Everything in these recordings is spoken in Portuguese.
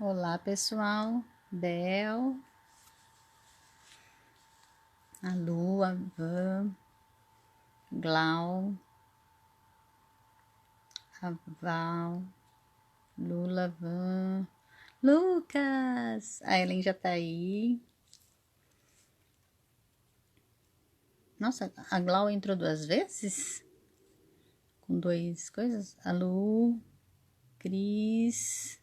Olá, pessoal. Bel, a Lu, a Van, Glau, a Val, Lula, Van, Lucas. A Ellen já tá aí. Nossa, a Glau entrou 2 vezes? Com 2 coisas? A Lu, Cris,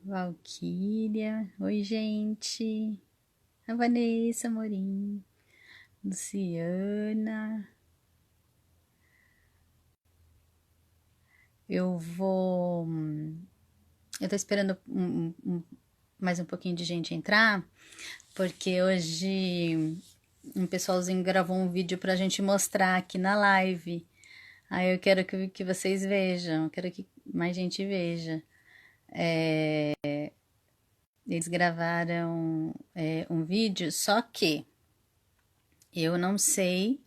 Valquíria. Oi, gente. A Vanessa Morim, Luciana. Eu tô esperando mais um pouquinho de gente entrar, porque hoje um pessoalzinho gravou um vídeo pra gente mostrar aqui na live. Aí eu quero que vocês vejam, eu quero que mais gente veja. Eles gravaram um vídeo, só que eu não sei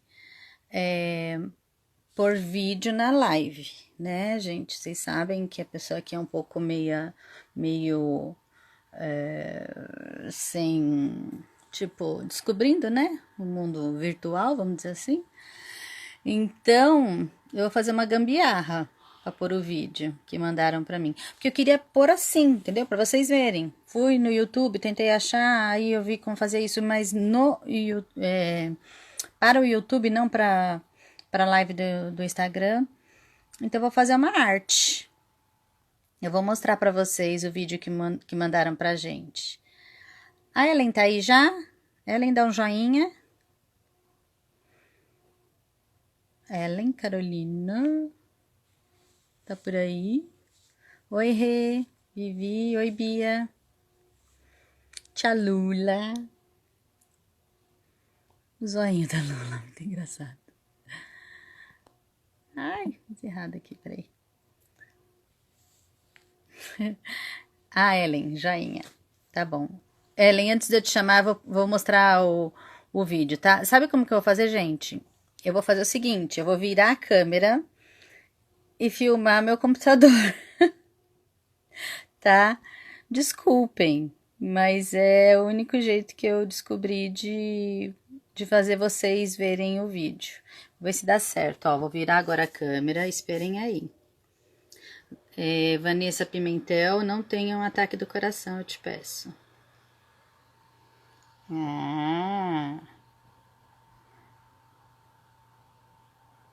pôr vídeo na live, né, gente? Vocês sabem que a pessoa aqui é um pouco meio sem, tipo, descobrindo, né, o mundo virtual, vamos dizer assim. Então, eu vou fazer uma gambiarra pra pôr o vídeo que mandaram pra mim. Porque eu queria pôr assim, entendeu? Pra vocês verem. Fui no YouTube, tentei achar, aí eu vi como fazer isso, mas para o YouTube, não pra live do Instagram. Então, eu vou fazer uma arte. Eu vou mostrar pra vocês o vídeo que mandaram pra gente. A Ellen tá aí já? Ellen, dá um joinha. Ellen, Carolina. Tá por aí? Oi, Rê. Vivi. Oi, Bia. Tia Lula. O zoinho da Lula, muito engraçado. Ai, fiz errado aqui, peraí. Ah, Ellen, joinha. Tá bom. Ellen, antes de eu te chamar, eu vou mostrar o vídeo, tá? Sabe como que eu vou fazer, gente? Eu vou fazer o seguinte, eu vou virar a câmera e filmar meu computador, tá? Desculpem, mas é o único jeito que eu descobri de fazer vocês verem o vídeo. Vou ver se dá certo, ó. Vou virar agora a câmera, esperem aí. Vanessa Pimentel, não tenha um ataque do coração, eu te peço.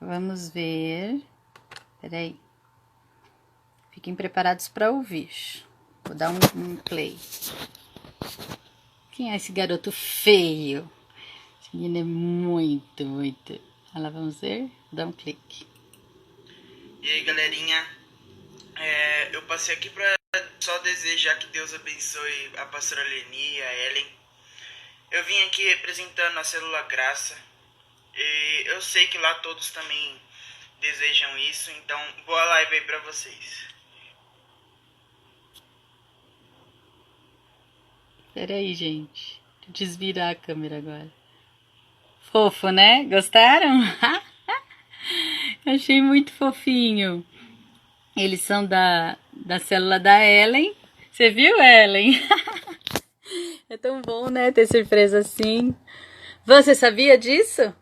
Vamos ver. Peraí. Fiquem preparados para ouvir. Vou dar um play. Quem é esse garoto feio? Esse menino é muito. Olha lá, vamos ver? Vou dar um clique. E aí, galerinha, eu passei aqui pra só desejar que Deus abençoe a pastora Leni e a Ellen. Eu vim aqui representando a Célula Graça e eu sei que lá todos também desejam isso, então boa live aí pra vocês. Pera aí, gente. Deixa eu desvirar a câmera agora. Fofo, né? Gostaram? Achei muito fofinho. Eles são da célula da Ellen. Você viu, Ellen? É tão bom, né? Ter surpresa assim. Você sabia disso?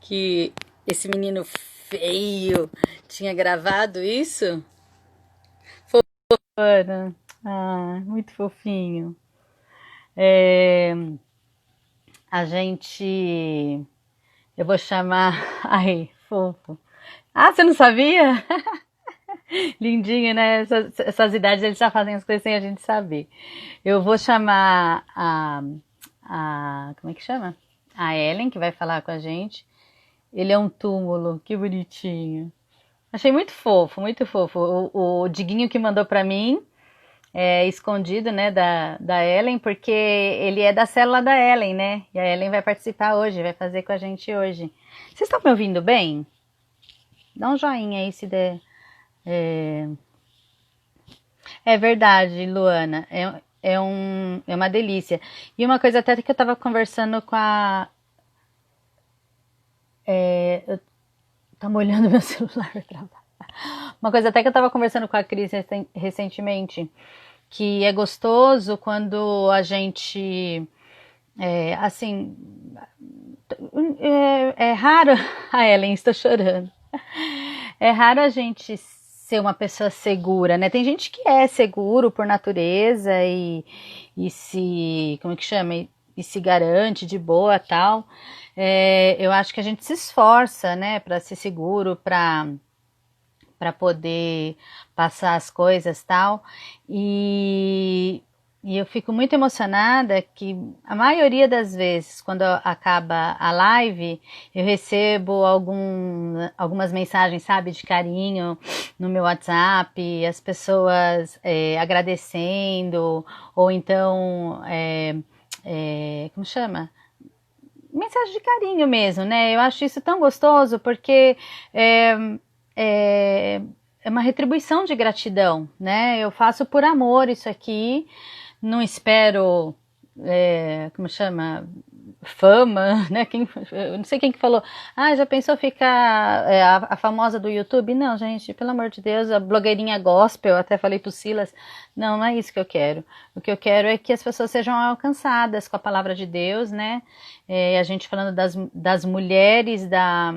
Que esse menino feio tinha gravado isso? Fofana. Ah, muito fofinho. A gente. Eu vou chamar. Ai, fofo. Ah, você não sabia? Lindinho, né? Essas idades eles já fazem as coisas sem a gente saber. Eu vou chamar como é que chama? A Ellen, que vai falar com a gente. Ele é um túmulo, que bonitinho. Achei muito fofo, muito fofo. O Diguinho que mandou pra mim é escondido, né, da Ellen, porque ele é da célula da Ellen, né? E a Ellen vai participar hoje, vai fazer com a gente hoje. Vocês estão me ouvindo bem? Dá um joinha aí se der. É verdade, Luana. É uma delícia. E uma coisa até que eu tava conversando com a. Tá molhando meu celular pra lá. Uma coisa até que eu estava conversando com a Cris recentemente, que é gostoso quando a gente, assim, é raro, a Ellen, estou chorando. É raro a gente ser uma pessoa segura, né? Tem gente que é seguro por natureza e se, como é que chama? E se garante de boa tal. Eu acho que a gente se esforça, né, para ser seguro, para poder passar as coisas tal. E eu fico muito emocionada que a maioria das vezes, quando acaba a live, eu recebo algumas mensagens, sabe, de carinho no meu WhatsApp, as pessoas agradecendo, ou então, como chama? Mensagem de carinho mesmo, né? Eu acho isso tão gostoso porque é, é, é uma retribuição de gratidão, né? Eu faço por amor isso aqui, não espero, como chama? Fama, né? Eu não sei quem que falou. Ah, já pensou ficar a famosa do YouTube? Não, gente, pelo amor de Deus, a blogueirinha gospel, eu até falei pro Silas, não é isso que eu quero. O que eu quero é que as pessoas sejam alcançadas com a palavra de Deus, né? A gente falando das mulheres da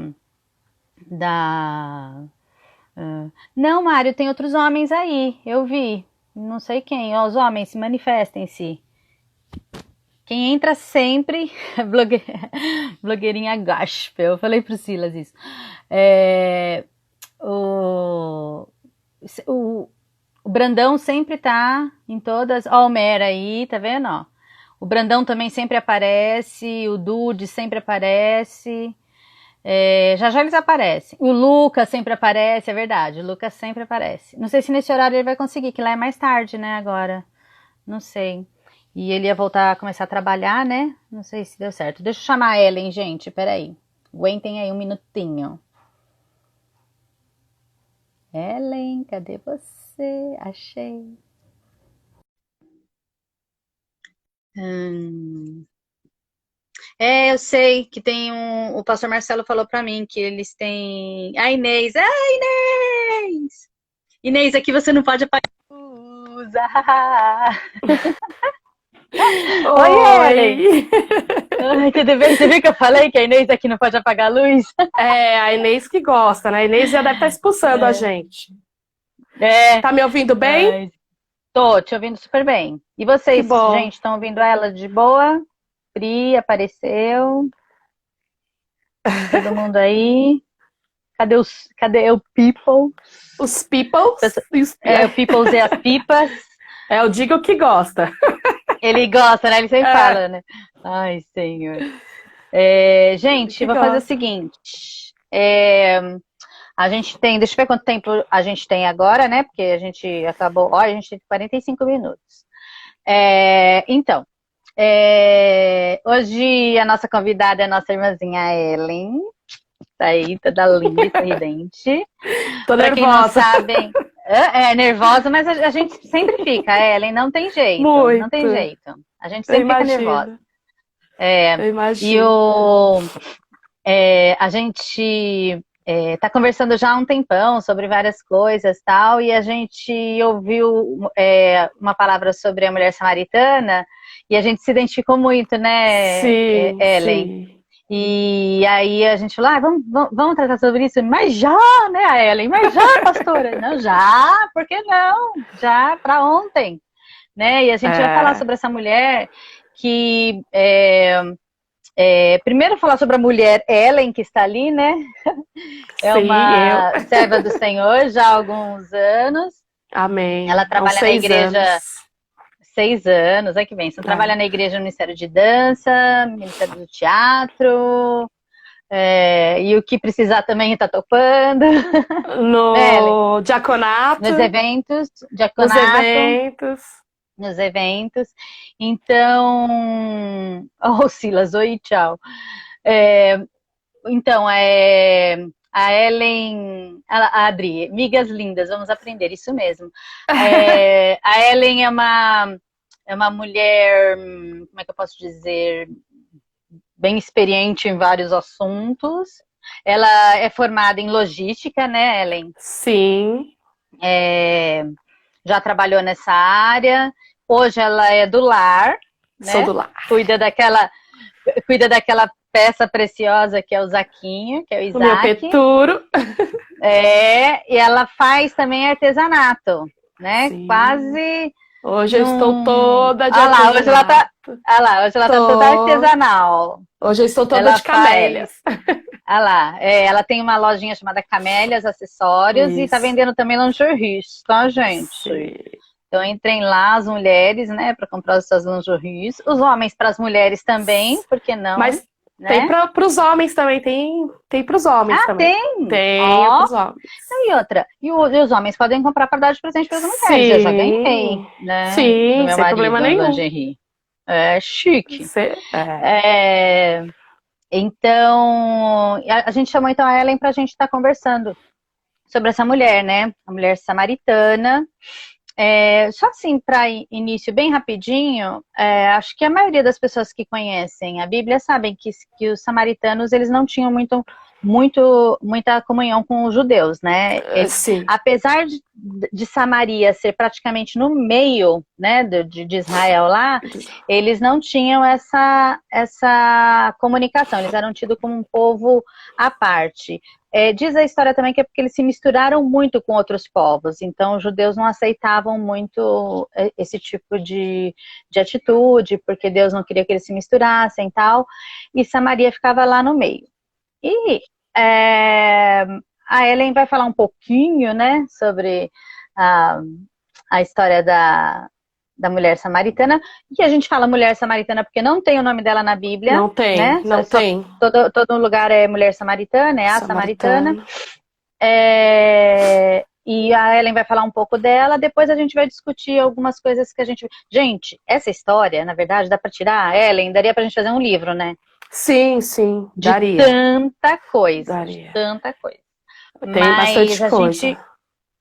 Não, Mário, tem outros homens aí, eu vi. Não sei quem. Ó, os homens, se manifestem-se. Quem entra sempre é blogueirinha gospel. Eu falei pro Silas isso. É, o, o, o Brandão sempre tá em todas. Ó, o Mera aí, tá vendo? Ó. O Brandão também sempre aparece. O Dude sempre aparece. Já já eles aparecem. O Lucas sempre aparece, é verdade. O Lucas sempre aparece. Não sei se nesse horário ele vai conseguir, que lá é mais tarde, né, agora. Não sei. E ele ia voltar a começar a trabalhar, né? Não sei se deu certo. Deixa eu chamar a Ellen, gente. Peraí. Aguentem aí um minutinho. Ellen, cadê você? Achei. Eu sei que tem o pastor Marcelo falou pra mim que eles têm. A Inês! Inês! Inês, aqui você não pode apagar a luz. Oi, Ellen! Oi! Ai, tudo bem? Você viu que eu falei que a Inês aqui não pode apagar a luz? A Inês que gosta, né? A Inês já deve estar expulsando a gente. É. Tá me ouvindo bem? Ai, tô te ouvindo super bem. E Que vocês, bom. gente, estão ouvindo ela de boa? Pri apareceu. Todo mundo aí? Cadê o people? Os peoples. O peoples e as pipas. Eu digo que gosta. Ele gosta, né? Ele sempre É, fala, né? Ai, senhor. Gente, que vou fazer o gosta. seguinte. A gente tem, deixa eu ver quanto tempo a gente tem agora, né? Porque a gente acabou. Olha, a gente tem 45 minutos. Então, hoje a nossa convidada é a nossa irmãzinha Ellen. Tá aí, toda linda e sorridente. Tô Para quem não nervosa. sabem, nervosa, mas a gente sempre fica, Ellen, não tem jeito, não tem Muito. jeito. A gente Eu sempre fica nervosa. imagino. Eu E imagino. a gente tá conversando já há um tempão sobre várias coisas tal, e a gente ouviu uma palavra sobre a mulher samaritana e a gente se identificou muito, né, Sim, Ellen? sim. E aí a gente falou, vamos tratar sobre isso? Mas já, né, a Ellen? Mas já, pastora? Não, já, por que não? Já, para ontem, né? E a gente vai falar É, sobre essa mulher que... primeiro falar sobre a mulher Ellen, que está ali, né? É sim, eu. uma serva do Senhor já há alguns anos. Ela Amém. Há uns trabalha na 6 anos. igreja 6 anos, olha que bem. Você trabalha na igreja no Ministério de Dança, Ministério do Teatro, e o que precisar também está topando. Né, Ellen? No diaconato, Nos eventos, nos diaconato, eventos. nos eventos. Então, oh, Silas, oi, tchau. Então, a Ellen, a Adri, migas lindas, vamos aprender, isso mesmo. A Ellen é uma mulher, como é que eu posso dizer, bem experiente em vários assuntos. Ela é formada em logística, né, Ellen? Sim, É, já trabalhou nessa área. Hoje ela é do lar, sou né? do lar. Cuida daquela peça preciosa que é o Zaquinho, que é o O meu Isaac. Peturo. E ela faz também artesanato, né? Sim. Quase Hoje eu estou num. toda de Ah lá, artesanato. hoje ela tá toda Tô. artesanal. Hoje eu estou toda Ela de camélias. faz. Ah lá, ela tem uma lojinha chamada Camélias Acessórios e tá Isso. vendendo também lingeries, tá, gente? Sim. Então entrem lá as mulheres, né, para comprar as suas lingeries. Os homens para as mulheres também, por que não, Mas tem né? para os homens também, tem para os homens Ah, também. tem! Tem para Ó, os homens. e outra. E os homens podem comprar para dar de presente para as mulheres. Eu já ganhei, Sim, né, do sim, meu sem problema marido, nenhum. lingerie. É chique. É. É, então, a gente chamou então a Ellen para a gente estar conversando sobre essa mulher, né? A mulher samaritana. Só assim, para início bem rapidinho, acho que a maioria das pessoas que conhecem a Bíblia sabem que os samaritanos eles não tinham muita comunhão com os judeus, né? Sim, Apesar de Samaria ser praticamente no meio, né, de Israel lá, eles não tinham essa comunicação, eles eram tidos como um povo à parte. Diz a história também que é porque eles se misturaram muito com outros povos, então os judeus não aceitavam muito esse tipo de atitude, porque Deus não queria que eles se misturassem e tal, e Samaria ficava lá no meio. E é, a Ellen vai falar um pouquinho, né, sobre a, a história da mulher samaritana, e a gente fala mulher samaritana porque não tem o nome dela na Bíblia, não tem, né? não tem. Todo lugar é mulher samaritana, é a samaritana. Samaritano. E a Ellen vai falar um pouco dela, depois a gente vai discutir algumas coisas que a gente. Gente, essa história, na verdade, dá para tirar, Ellen, daria pra gente fazer um livro, né? Sim, sim, De daria, tanta coisa, de daria. tanta coisa. Tem Mas bastante a coisa. gente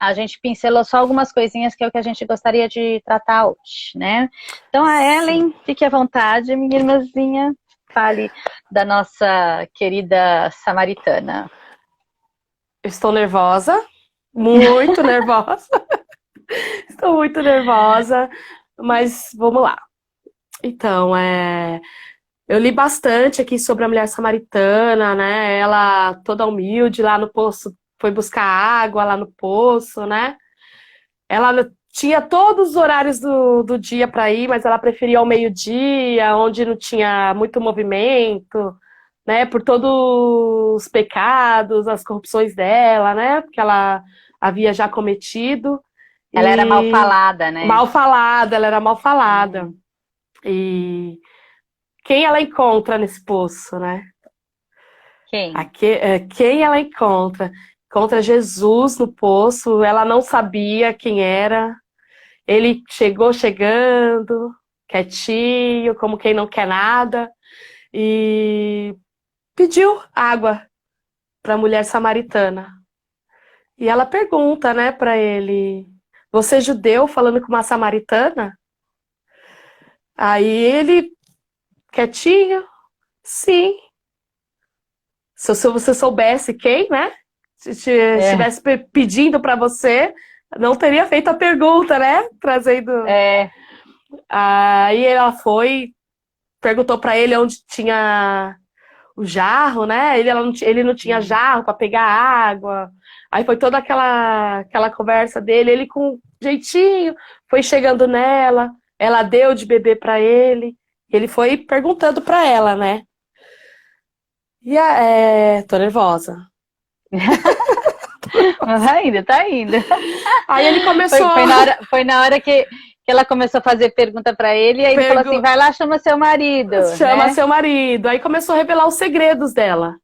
a gente pincelou só algumas coisinhas que é o que a gente gostaria de tratar hoje, né? Então, a Sim. Ellen, fique à vontade, minha irmãzinha, fale da nossa querida samaritana. Estou nervosa, muito nervosa. Estou muito nervosa, mas vamos lá. Então, eu li bastante aqui sobre a mulher samaritana, né? Ela toda humilde lá no poço, foi buscar água lá no poço, né? Ela tinha todos os horários do dia para ir, mas ela preferia ao meio-dia, onde não tinha muito movimento, né? Por todos os pecados, as corrupções dela, né? Porque ela havia já cometido. Ela era mal E falada, né? mal falada, ela era mal falada. Uhum. E quem ela encontra nesse poço, né? Quem? Quem ela encontra? Encontra Jesus no poço, ela não sabia quem era. Ele chegou chegando, quietinho, como quem não quer nada, e pediu água para a mulher samaritana. E ela pergunta, né, para ele: Você é judeu falando com uma samaritana? Aí ele, quietinho, sim. Se você soubesse quem, né? Se É, estivesse pedindo para você, não teria feito a pergunta, né? Trazendo. é, Aí ela foi, perguntou para ele onde tinha o jarro, né? Ele não tinha jarro para pegar água. Aí foi toda aquela conversa dele, ele com jeitinho foi chegando nela, ela deu de beber para ele, ele foi perguntando para ela, né? Tô nervosa. mas ainda, tá indo. Aí ele começou Foi na hora que ela começou a fazer pergunta pra ele, e aí ele falou assim: vai lá, chama seu marido, chama né? seu marido. Aí começou a revelar os segredos dela,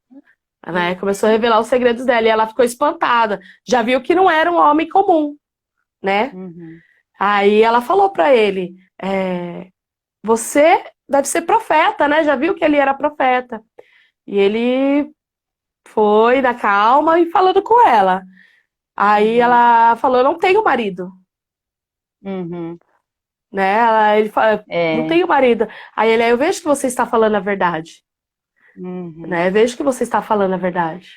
né? Começou a revelar os segredos dela e ela ficou espantada. Já viu que não era um homem comum, né? Uhum. Aí ela falou pra ele: Você deve ser profeta, né? Já viu que ele era profeta. E ele foi na calma e falando com ela. Aí Uhum. ela falou: Eu não tenho marido, Uhum. né? Ele fala: Não É. tenho marido. Aí ele: Eu vejo que você está falando a verdade. né? Vejo que você está falando a verdade.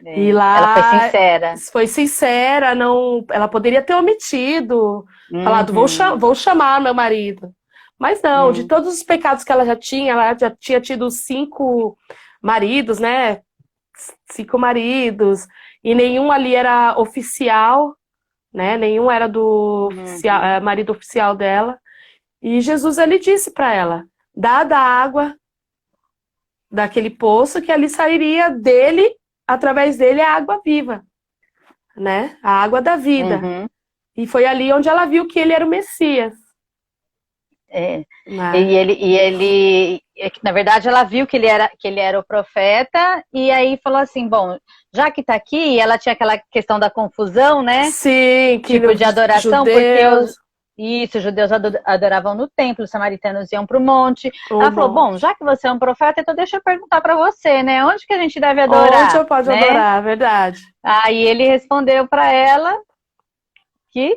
E Ela foi lá sincera. foi sincera, não, ela poderia ter omitido, falado, vou chamar meu marido. Mas não, de todos os pecados que ela já tinha tido 5 maridos, né? 5 maridos, e nenhum ali era oficial, né? Nenhum era do marido oficial dela. E Jesus, ele disse para ela, dá da água daquele poço que ali sairia dele, através dele, a água viva, né? A água da vida. E foi ali onde ela viu que ele era o Messias. Né? Na verdade, ela viu que ele era o profeta, e aí falou assim, bom, já que tá aqui, ela tinha aquela questão da confusão, né? Sim, que tipo de adoração, judeus... porque os judeus adoravam no templo, os samaritanos iam para o monte. Ela falou, bom, já que você é um profeta, então deixa eu perguntar para você, né? Onde que a gente deve adorar? Onde eu posso adorar, verdade. Aí ele respondeu para ela que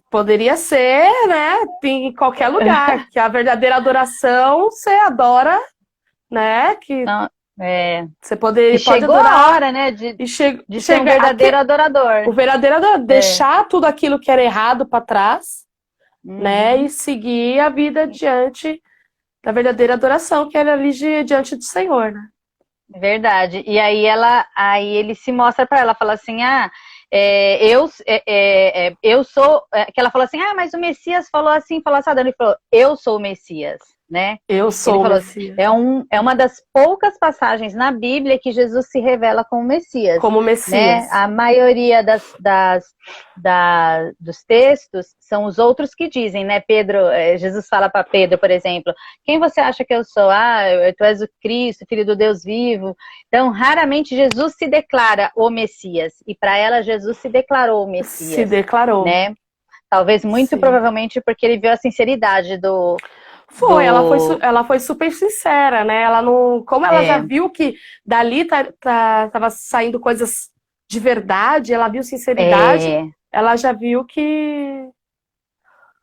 poderia ser, né, em qualquer lugar, que a verdadeira adoração você adora, né, que não, você pode chegou adorar, a hora, né, de ser um verdadeiro adorador. O verdadeiro adorador, deixar tudo aquilo que era errado para trás, né, e seguir a vida diante da verdadeira adoração, que era ali diante do Senhor, né? Verdade. E aí ele se mostra para ela, fala assim, eu sou, que ela falou assim, mas o Messias falou assim, ele falou, eu sou o Messias, né? Eu sou o Messias. É uma das poucas passagens na Bíblia que Jesus se revela como Messias. Como Messias. Né? A maioria dos textos são os outros que dizem, né? Jesus fala para Pedro, por exemplo, quem você acha que eu sou? Tu és o Cristo, filho do Deus vivo. Então, raramente Jesus se declara o Messias. E para ela, Jesus se declarou o Messias. Se declarou. Né? Talvez muito provavelmente porque ele viu a sinceridade do... Ela foi super sincera, né? Ela não, como ela já viu que dali tava saindo coisas de verdade, ela viu sinceridade, ela já viu que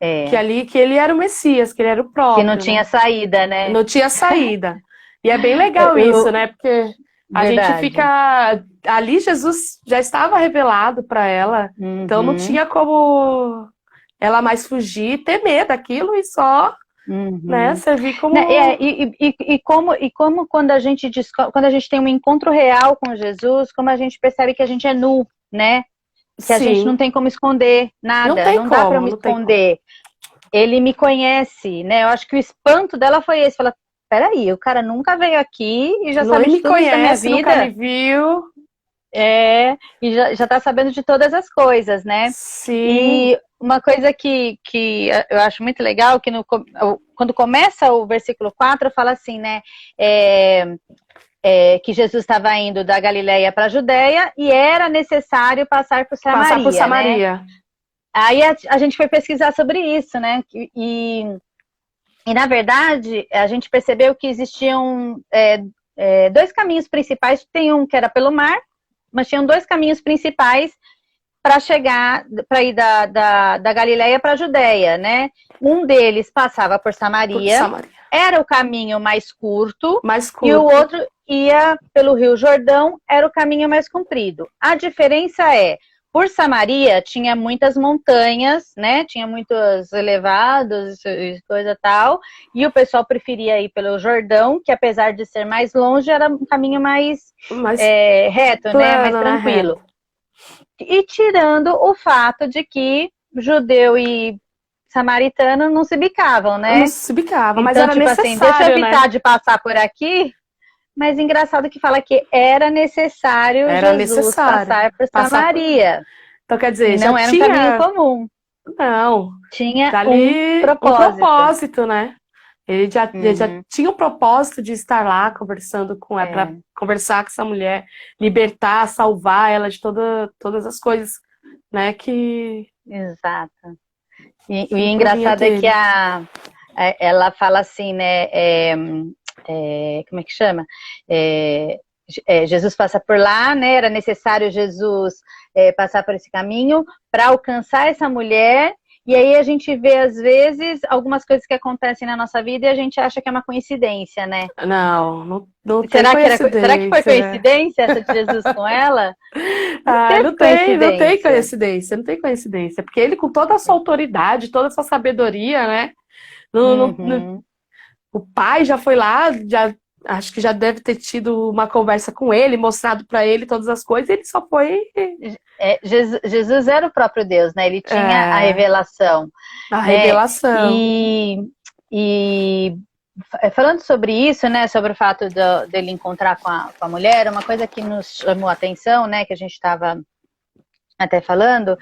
ele era o Messias, que ele era o próprio. Que não tinha saída, né? Não tinha saída. E é bem legal isso, né? Porque a gente fica ali, Jesus já estava revelado para ela, então não tinha como ela mais fugir, ter medo daquilo e só né, servir como... como quando a gente tem um encontro real com Jesus, como a gente percebe que a gente é nu, né? Que a gente não tem como esconder nada, não dá para me esconder. Ele me conhece, né? Eu acho que o espanto dela foi esse, fala, peraí, o cara nunca veio aqui e já sabe de tudo da minha vida. Nunca me viu. E já tá sabendo de todas as coisas, né? Sim. E uma coisa que eu acho muito legal, que quando começa o versículo 4, fala assim, né? Que Jesus estava indo da Galileia para a Judéia e era necessário passar por Samaria. Né? Aí a gente foi pesquisar sobre isso, né? E na verdade, a gente percebeu que existiam 2 caminhos principais. Tem um que era pelo mar, mas tinham 2 caminhos principais para ir da Galileia para a Judéia, né? Um deles passava por Samaria, era o caminho mais curto, e o outro ia pelo Rio Jordão, era o caminho mais comprido. A diferença por Samaria tinha muitas montanhas, né? Tinha muitos elevados e coisa tal, e o pessoal preferia ir pelo Jordão, que apesar de ser mais longe, era um caminho mais reto, plano, né? Mais tranquilo. E tirando o fato de que judeu e samaritano não se bicavam, né? Não se bicavam, mas então, era necessário, deixa eu evitar de passar por aqui, mas engraçado que fala que era necessário Jesus passar por Samaria. Então, quer dizer, não era um caminho comum. Não. Tinha um propósito. Né? Ele já tinha o propósito de estar lá conversando com ela, para conversar com essa mulher, libertar, salvar ela de todas as coisas, né? Exato. E o engraçado é que ela fala assim, né? Como é que chama? Jesus passa por lá, né? Era necessário Jesus passar por esse caminho para alcançar essa mulher E aí a gente vê, às vezes, algumas coisas que acontecem na nossa vida e a gente acha que é uma coincidência, né? Não tem Será que foi coincidência, né? coincidência essa de Jesus com ela? Não Ah, teve não tem coincidência. coincidência, não tem coincidência. Porque ele, com toda a sua autoridade, toda a sua sabedoria, né? Uhum. O pai já foi lá, acho que já deve ter tido uma conversa com ele, mostrado para ele todas as coisas, e ele só foi Jesus era o próprio Deus, né? Ele tinha a é, revelação, a né? revelação. E falando sobre isso, né? Sobre o fato dele encontrar com a mulher, uma coisa que nos chamou a atenção, né? Que a gente estava até falando,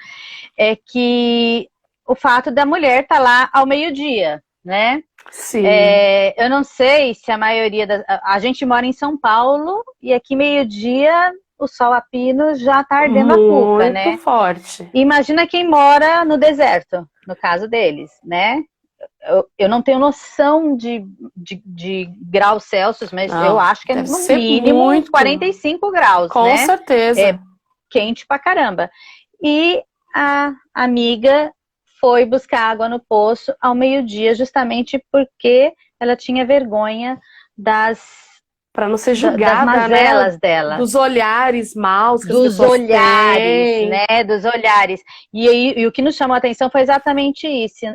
é que o fato da mulher estar lá ao meio-dia, né? Sim. Eu não sei se a maioria a gente mora em São Paulo e aqui meio-dia o sol a pino já tá ardendo a cuca, né? Muito forte. Imagina quem mora no deserto, no caso deles, né? Eu não tenho noção de graus Celsius, mas Não, eu acho que é deve no ser mínimo uns muito. 45 graus, Com né? certeza. Quente pra caramba. E a amiga foi buscar água no poço ao meio-dia, justamente porque ela tinha vergonha Para não ser das julgada, mazelas né? dela. Dos olhares maus que as Dos pessoas olhares, têm. né? Dos olhares. E o que nos chamou a atenção foi exatamente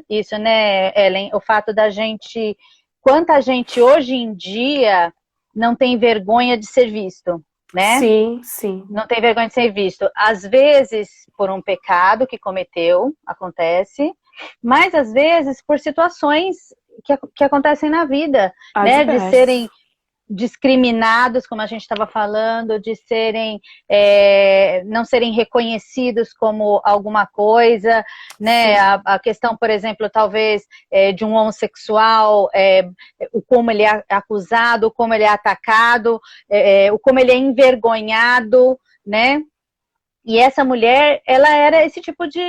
isso, né, Ellen? O fato da gente. Quanta gente hoje em dia não tem vergonha de ser visto, né? Sim, sim. Não tem vergonha de ser visto. Às vezes por um pecado que cometeu, acontece, mas às vezes por situações que acontecem na vida, né? De serem discriminados, como a gente estava falando, de serem não serem reconhecidos como alguma coisa, né? A questão, por exemplo, talvez de um homossexual, como ele é acusado, como ele é atacado, como ele é envergonhado, né? E essa mulher, ela era esse tipo de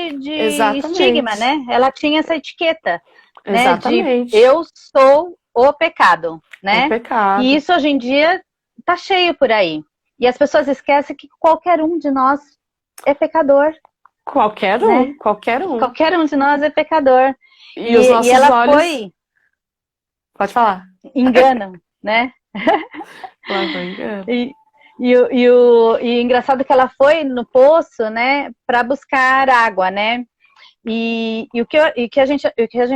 estigma, né? Ela tinha essa etiqueta, né? Exatamente. De eu sou o pecado, né? O pecado. E isso hoje em dia tá cheio por aí. E as pessoas esquecem que qualquer um de nós é pecador. Qualquer um, né? qualquer um. Qualquer um de nós é pecador. E os nossos ela olhos... foi... Pode falar. Enganam, né? Ela foi engano. E engraçado que ela foi no poço, né, para buscar água, né? E o que a gente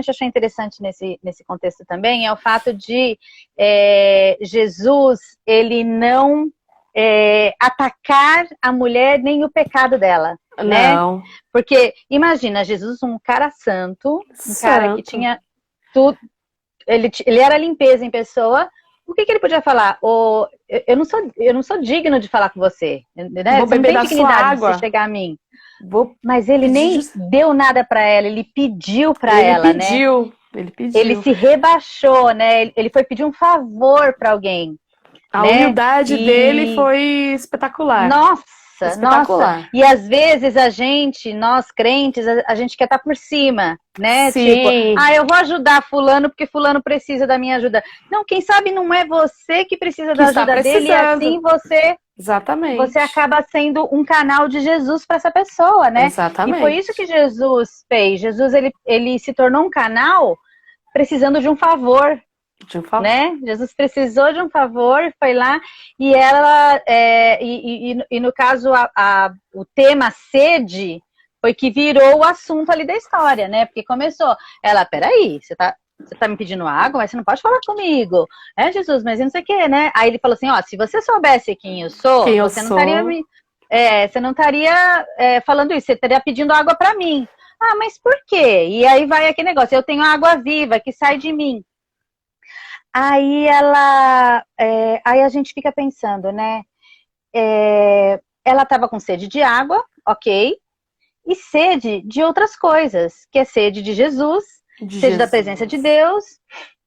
achou interessante nesse contexto também é o fato de Jesus, ele não atacar a mulher nem o pecado dela, né? Não. Porque imagina, Jesus, um cara santo, cara que tinha tudo, ele era limpeza em pessoa. O que ele podia falar? Eu não sou digno de falar com você, né? Vou Você não beber tem da dignidade sua de água. você chegar a mim. Mas ele nem deu nada para ela, ele pediu para ela, né? Ele pediu. Ele se rebaixou, né? Ele foi pedir um favor para alguém. A né? humildade dele foi espetacular. Nossa, espetacular. Nossa. E às vezes nós crentes, a gente quer estar por cima, né? Sim. Tipo, eu vou ajudar fulano porque fulano precisa da minha ajuda. Não, quem sabe não é você que precisa da ajuda dele e assim Exatamente. Você acaba sendo um canal de Jesus para essa pessoa, né? Exatamente. E foi isso que Jesus fez. Jesus, ele se tornou um canal precisando de um favor. Né? Jesus precisou de um favor, foi lá e ela e no caso o tema sede foi que virou o assunto ali da história, né? Porque começou, peraí, você tá me pedindo água, mas você não pode falar comigo, Jesus, mas não sei o que, né? Aí ele falou assim, se você soubesse quem eu sou, você não estaria falando isso, você estaria pedindo água para mim. Mas por quê? E aí vai aquele negócio, eu tenho água viva que sai de mim. Aí aí a gente fica pensando, né? Ela estava com sede de água, ok, e sede de outras coisas, que é sede de Jesus, sede da presença de Deus,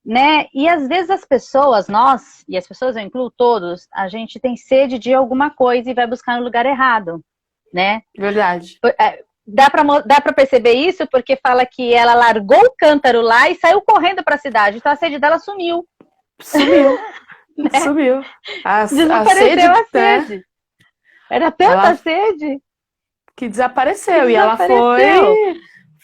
né? E às vezes as pessoas, nós, e as pessoas eu incluo todos, a gente tem sede de alguma coisa e vai buscar no lugar errado, né? Verdade. Dá pra perceber isso porque fala que ela largou o cântaro lá e saiu correndo para a cidade, então a sede dela sumiu. Né? Sumiu. Desapareceu a sede. Era tanta sede que desapareceu. E ela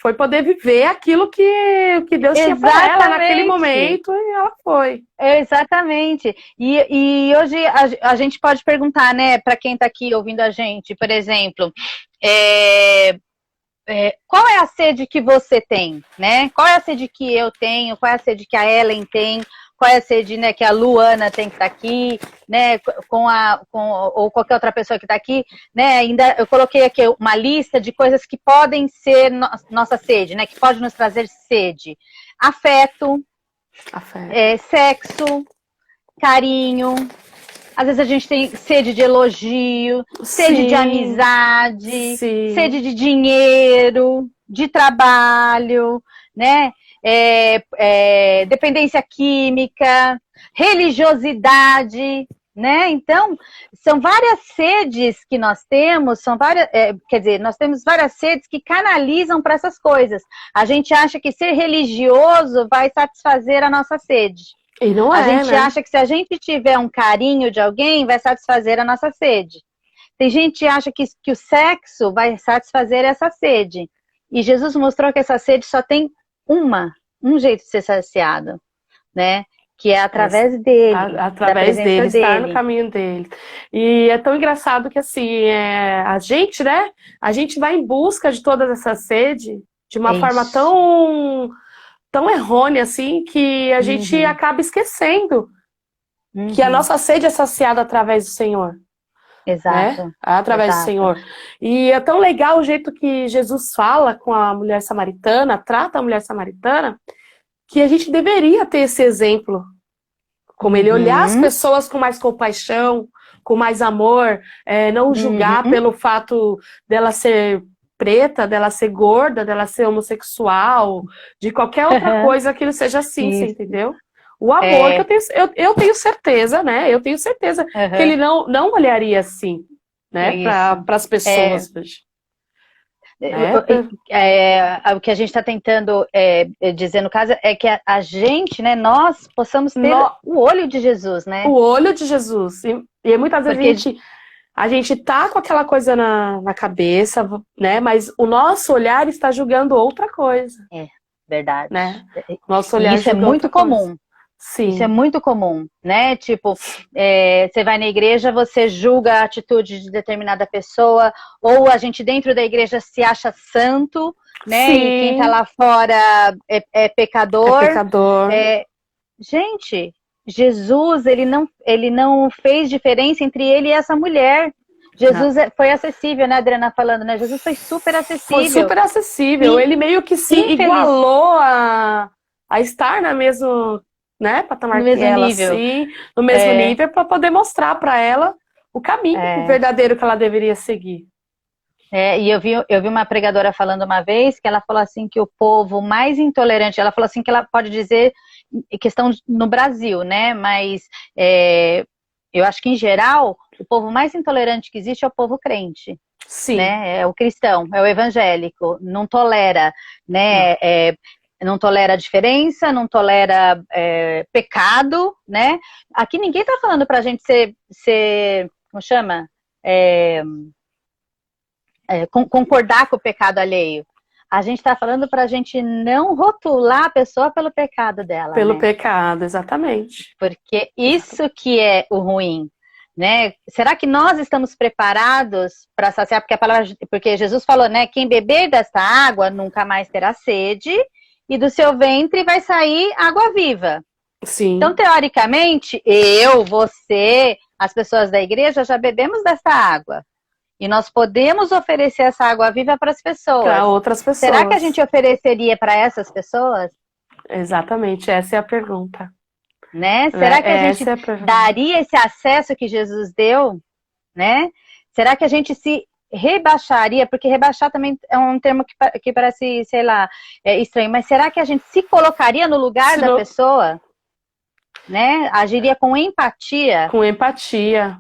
Foi poder viver aquilo que Deus tinha para ela naquele momento e ela foi. Exatamente. E hoje a gente pode perguntar, né, para quem está aqui ouvindo a gente, por exemplo, qual é a sede que você tem, né? Qual é a sede que eu tenho? Qual é a sede que a Ellen tem? Qual é a sede, né, que a Luana tem que estar aqui, né? Ou qualquer outra pessoa que está aqui, né? Ainda eu coloquei aqui uma lista de coisas que podem ser nossa sede, né? Que pode nos trazer sede: afeto, sexo, carinho. Às vezes a gente tem sede de elogio, sede de amizade, sede de dinheiro, de trabalho, né? Dependência química, religiosidade, né? Então, são várias sedes que nós temos, nós temos várias sedes que canalizam para essas coisas. A gente acha que ser religioso vai satisfazer a nossa sede. E não a gente né? acha que se a gente tiver um carinho de alguém, vai satisfazer a nossa sede. Tem gente que acha que o sexo vai satisfazer essa sede. E Jesus mostrou que essa sede só tem um jeito de ser saciado, né? Que é através dele. Através dele, estar no caminho dele. E é tão engraçado que assim, a gente, né? A gente vai em busca de toda essa sede de uma forma tão errônea assim, que a gente acaba esquecendo que a nossa sede é saciada através do Senhor. Exato. Né? Através do Senhor. E é tão legal o jeito que Jesus fala com a mulher samaritana, trata a mulher samaritana, que a gente deveria ter esse exemplo. Como ele olhar as pessoas com mais compaixão, com mais amor, não julgar pelo fato dela ser preta, dela ser gorda, dela ser homossexual, de qualquer outra coisa que ele seja assim, você entendeu? O amor que eu tenho certeza, né? Eu tenho certeza que ele não olharia assim, né? Para as pessoas hoje. O que a gente está tentando dizer no caso é que a gente, né? Nós possamos ter o olho de Jesus, né? O olho de Jesus. E muitas vezes a gente tá com aquela coisa na cabeça, né? Mas o nosso olhar está julgando outra coisa. Verdade. Né? Nosso olhar isso é muito comum. Sim. Isso é muito comum, né? Tipo, você vai na igreja, você julga a atitude de determinada pessoa, ou a gente dentro da igreja se acha santo, né? Sim. E quem tá lá fora é pecador. É pecador. Gente, Jesus, ele não fez diferença entre ele e essa mulher. Jesus foi acessível, né, Adriana falando, né? Jesus foi super acessível. Foi super acessível. Ele meio que se igualou a estar na mesma, né, patamar que ela, assim, no mesmo nível, para poder mostrar para ela o caminho verdadeiro que ela deveria seguir. E eu vi uma pregadora falando uma vez que ela falou assim que o povo mais intolerante, ela falou assim que ela pode dizer questão no Brasil, né? Mas eu acho que em geral o povo mais intolerante que existe é o povo crente. Sim. Né? É o cristão, é o evangélico, não tolera, né? Não tolera a diferença, não tolera pecado, né? Aqui ninguém tá falando pra gente ser como chama? Concordar com o pecado alheio. A gente tá falando pra gente não rotular a pessoa pelo pecado dela. Pelo pecado, exatamente. Porque isso que é o ruim, né? Será que nós estamos preparados para saciar? Porque Jesus falou, né? Quem beber desta água nunca mais terá sede, e do seu ventre vai sair água viva. Sim. Então, teoricamente, você, as pessoas da igreja já bebemos dessa água. E nós podemos oferecer essa água viva para as pessoas. Para outras pessoas. Será que a gente ofereceria para essas pessoas? Exatamente, essa é a pergunta. Né? Será que a gente daria esse acesso que Jesus deu? Né? Será que a gente se rebaixaria? Porque rebaixar também é um termo que parece, sei lá, estranho. Mas será que a gente se colocaria no lugar da pessoa? Né? Agiria com empatia? Com empatia.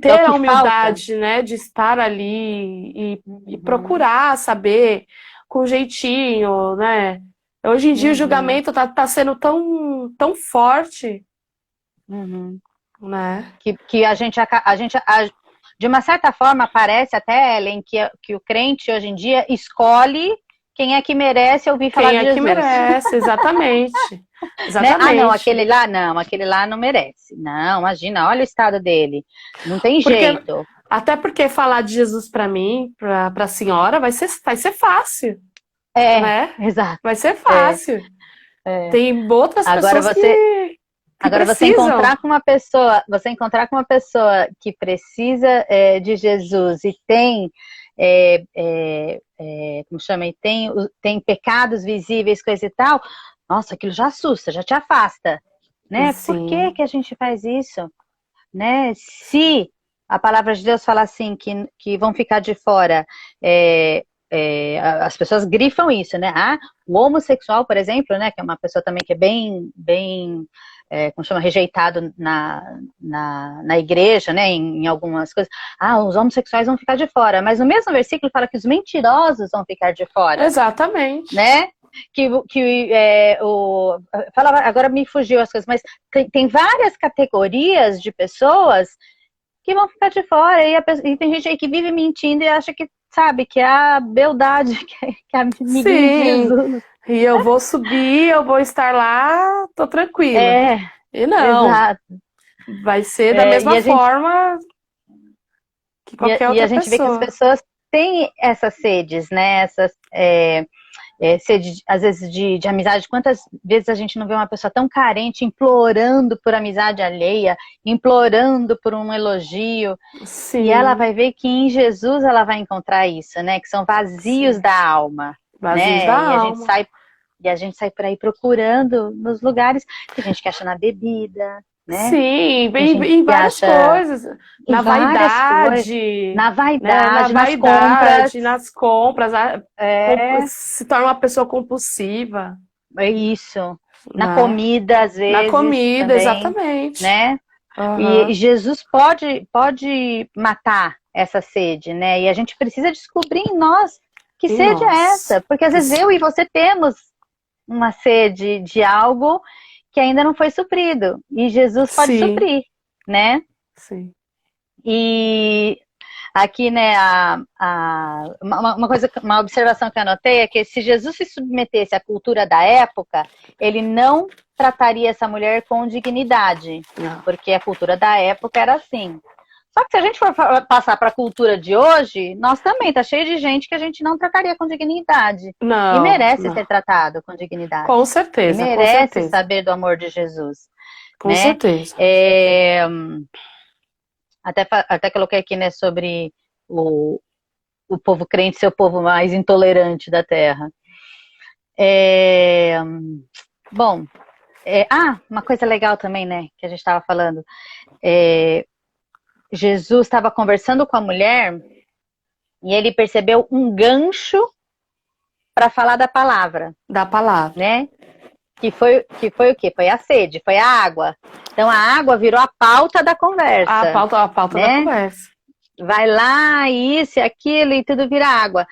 Ter a humildade, né, de estar ali e procurar saber com jeitinho, né? Hoje em dia o julgamento tá sendo tão forte, né? Que a gente de uma certa forma parece até, Ellen, que o crente hoje em dia escolhe quem é que merece ouvir falar Quem de é que Jesus? merece, exatamente. Né? Exatamente. Ah, não, aquele lá não merece. Não, imagina, olha o estado dele. Não tem Porque, jeito. até porque falar de Jesus para mim, para a senhora, vai ser fácil, né? Exato. Vai ser É, fácil. é. Tem outras Agora pessoas que Agora precisam. você encontrar com uma pessoa que precisa de Jesus e tem, como chama, e tem pecados visíveis, coisa e tal, nossa, aquilo já assusta, já te afasta, né? Por que Sim, que a gente faz isso, né? Se a palavra de Deus fala assim que vão ficar de fora, as pessoas grifam isso, né? Ah, o homossexual, por exemplo, né? Que é uma pessoa também que é bem como chama, rejeitado na igreja, né? Em algumas coisas. Ah, os homossexuais vão ficar de fora. Mas no mesmo versículo fala que os mentirosos vão ficar de fora, exatamente. né? Fala, agora me fugiu as coisas, mas tem várias categorias de pessoas que vão ficar de fora. E tem gente aí que vive mentindo e acha que, sabe, que é a beldade, que é a amiguinha de Sim, Jesus. e eu vou subir, eu vou estar lá, tô tranquila. É, E não, exato. vai ser da É, mesma forma que qualquer e a outra gente vê que as pessoa. pessoas têm essas sedes, né? Essas sede, às vezes, de amizade. Quantas vezes a gente não vê uma pessoa tão carente implorando por amizade alheia, implorando por um elogio, e ela Sim, vai ver que em Jesus ela vai encontrar isso, né? Que são vazios sim. da alma, Vazios da né? alma. E a gente sai por aí procurando nos lugares. Tem gente que acha na bebida, né? Sim, Tem gente em que várias acha coisas. em Na várias coisas, vaidade, na né? Na vaidade, nas compras. vaidade, nas compras, É, se torna uma pessoa compulsiva. é isso. Na Né? comida, às Na vezes, comida, também, exatamente. né? E Aham. Jesus pode matar essa sede, né? E a gente precisa descobrir em nós que Em sede é nós. essa. Porque às vezes eu e você temos uma sede de algo que ainda não foi suprido. E Jesus pode Sim, suprir, né? sim. E aqui, né, uma coisa, uma observação que eu anotei é que se Jesus se submetesse à cultura da época, ele não trataria essa mulher com dignidade, Não, porque a cultura da época era assim. Só que se a gente for passar para a cultura de hoje, nós também tá cheio de gente que a gente não trataria com dignidade e não, merece ser não. tratado com dignidade Com e certeza, com merece certeza. saber do amor de Jesus, Com né? certeza. É, até coloquei aqui, né, sobre o, o povo crente ser o povo mais intolerante da Terra. É, bom, uma coisa legal também, né, que a gente estava falando. Jesus estava conversando com a mulher e ele percebeu um gancho para falar da palavra, Da palavra. né? Que foi o quê? Foi a sede, foi a água. Então a água virou a pauta da conversa, A pauta da né? conversa. Vai lá, isso e aquilo, e tudo vira água.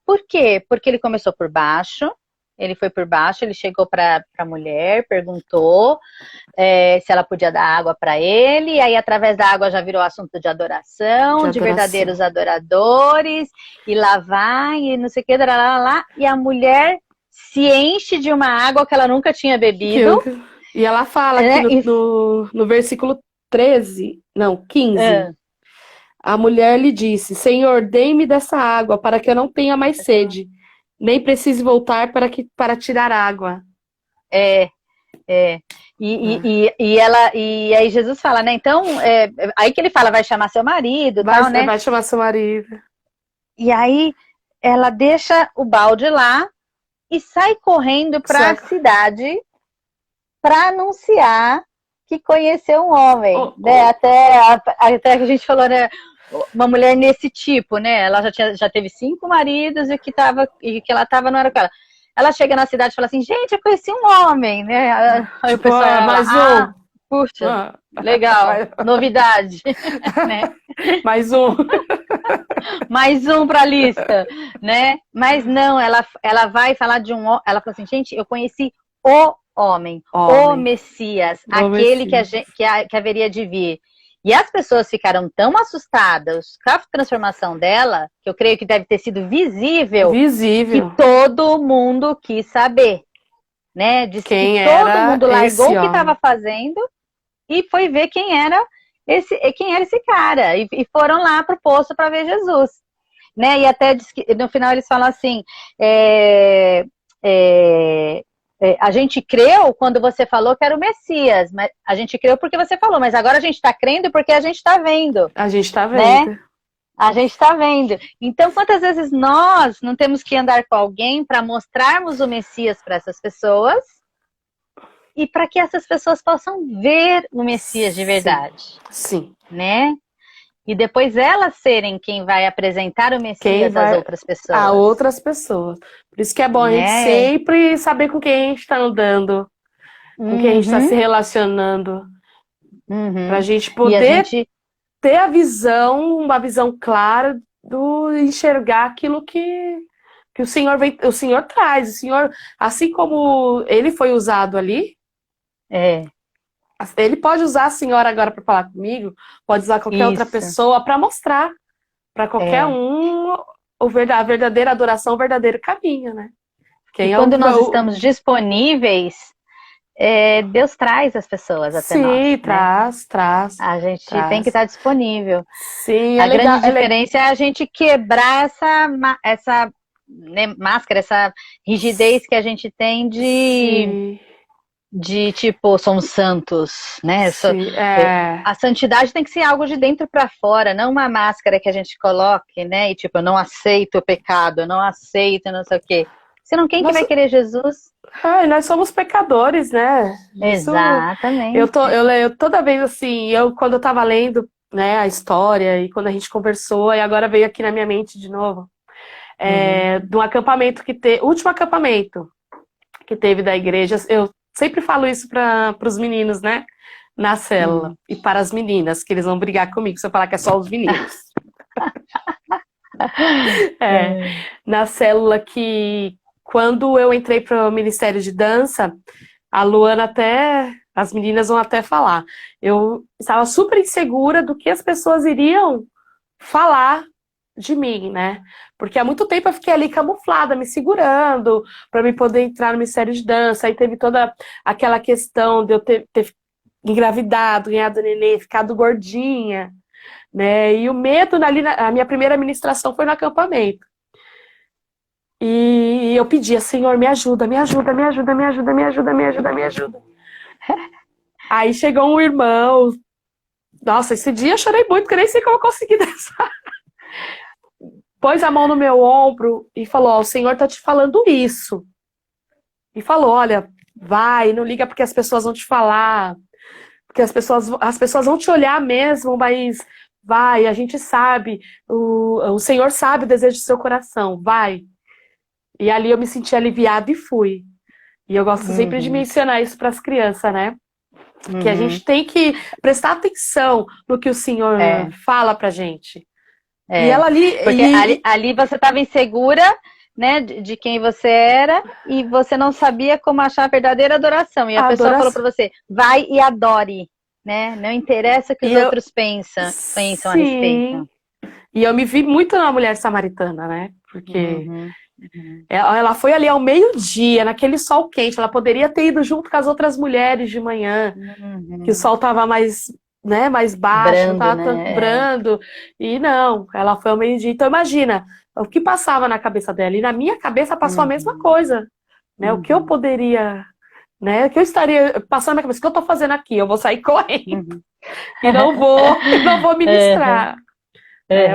Por quê? Porque ele começou por baixo, ele foi por baixo, ele chegou para a mulher, perguntou se ela podia dar água para ele, e aí através da água já virou assunto de De adoração, de adoração. verdadeiros adoradores, e lá vai, e não sei o que, lá, e a mulher se enche de uma água que ela nunca tinha bebido, E ela fala aqui né? no versículo 13, não, 15. Ah, A mulher lhe disse: Senhor, dê-me dessa água para que eu não tenha mais sede, nem precise voltar para tirar água. é, é. Né? E aí Jesus fala, né? Então, aí que ele fala, vai chamar seu marido, Vai, tal, né? vai chamar seu marido. E aí ela deixa o balde lá e sai correndo para a Saca? cidade para anunciar que conheceu um homem, Oh, né? oh. Até que a gente falou, né? Uma mulher nesse tipo, né? Ela já teve 5 maridos e que ela tava não era com ela. Ela chega na cidade e fala assim, gente, eu conheci um homem, né? Aí o Tipo, pessoal fala, mais um. puxa, Ah, legal, novidade, né? mais um. Mais um para a lista, né? Mas não, ela vai falar de ela fala assim, gente, eu conheci o homem, o Homem. Messias, O aquele Messias. que haveria de vir. E as pessoas ficaram tão assustadas com a transformação dela, que eu creio que deve ter sido visível, Visível. que todo mundo quis saber, né? Diz Quem que todo era mundo largou esse o que homem? estava fazendo e foi ver quem era esse cara. E foram lá pro poço para ver Jesus. Né? E até no final eles falam assim: a gente creu quando você falou que era o Messias, mas a gente creu porque você falou, mas agora a gente está crendo porque a gente está vendo. A gente tá Né? vendo. A gente está vendo. Então, quantas vezes nós não temos que andar com alguém para mostrarmos o Messias para essas pessoas e para que essas pessoas possam ver o Messias de verdade, Sim. né? E depois elas serem quem vai apresentar o Messias às outras pessoas. A outras pessoas. Por isso que é bom a gente Né? sempre saber com quem a gente está andando, com quem a gente está se relacionando, para a gente poder ter a visão, uma visão clara do enxergar aquilo que o Senhor o Senhor traz. O Senhor, assim como ele foi usado ali, ele pode usar a senhora agora para falar comigo, pode usar qualquer outra pessoa para mostrar para qualquer um a verdadeira adoração, o verdadeiro caminho, né? E quando nós estamos disponíveis, Deus traz as pessoas até nós. Sim, traz. A gente tem que estar disponível. Sim, a grande diferença é a gente quebrar essa máscara, essa rigidez que a gente tem de tipo, somos santos, né? A santidade tem que ser algo de dentro para fora, não uma máscara que a gente coloque, né? E tipo, eu não aceito o pecado, eu não aceito não sei o quê. Senão quem que vai querer Jesus? Nós somos pecadores, né? Exatamente. Eu leio toda vez assim, quando eu tava lendo, né, a história e quando a gente conversou, e agora veio aqui na minha mente de novo, de um acampamento último acampamento que teve da igreja. Eu sempre falo isso para os meninos, né? Na célula. E para as meninas, que eles vão brigar comigo se eu falar que é só os meninos. Na célula que, quando eu entrei para o Ministério de Dança, a Luana as meninas vão até falar. Eu estava super insegura do que as pessoas iriam falar de mim, né? Porque há muito tempo eu fiquei ali camuflada, me segurando para me poder entrar no Ministério de Dança. Aí teve toda aquela questão de eu ter engravidado, ganhado neném, ficado gordinha, né? E o medo a minha primeira ministração foi no acampamento. E eu pedia: Senhor, me ajuda. Aí chegou um irmão. Nossa, esse dia eu chorei muito, porque nem sei como eu consegui dançar. Pôs a mão no meu ombro e falou: o Senhor tá te falando isso. E falou: olha, vai, não liga porque as pessoas vão te falar. Porque as pessoas vão te olhar mesmo, mas vai, a gente sabe. O Senhor sabe o desejo do seu coração, vai. E ali eu me senti aliviada e fui. E eu gosto sempre de mencionar isso para as crianças, né? Que a gente tem que prestar atenção no que o Senhor fala pra gente. E ela ali... Porque ali você estava insegura, né, de quem você era, e você não sabia como achar a verdadeira adoração. E a pessoa falou para você: vai e adore, né? Não interessa o que os outros pensam a respeito. E eu me vi muito na mulher samaritana, né? Porque ela foi ali ao meio-dia, naquele sol quente. Ela poderia ter ido junto com as outras mulheres de manhã, que o sol estava mais baixo, brando, não estava tão brando. E não, ela foi ao meio-dia. Então imagina o que passava na cabeça dela. E na minha cabeça passou a mesma coisa, né? O que eu poderia, né? O que eu estaria passando na minha cabeça? O que eu estou fazendo aqui? Eu vou sair correndo e não vou ministrar.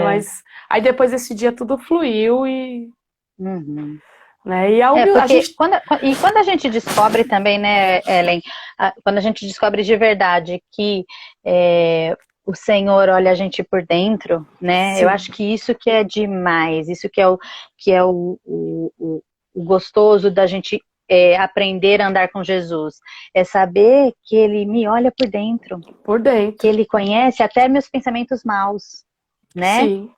Mas aí depois desse dia tudo fluiu e né? E quando a gente descobre também, né, Ellen, quando a gente descobre de verdade que o Senhor olha a gente por dentro, né? Sim. Eu acho que isso que é demais, isso que é o gostoso da gente aprender a andar com Jesus. É saber que Ele me olha por dentro. Por dentro. Que Ele conhece até meus pensamentos maus, né? Sim.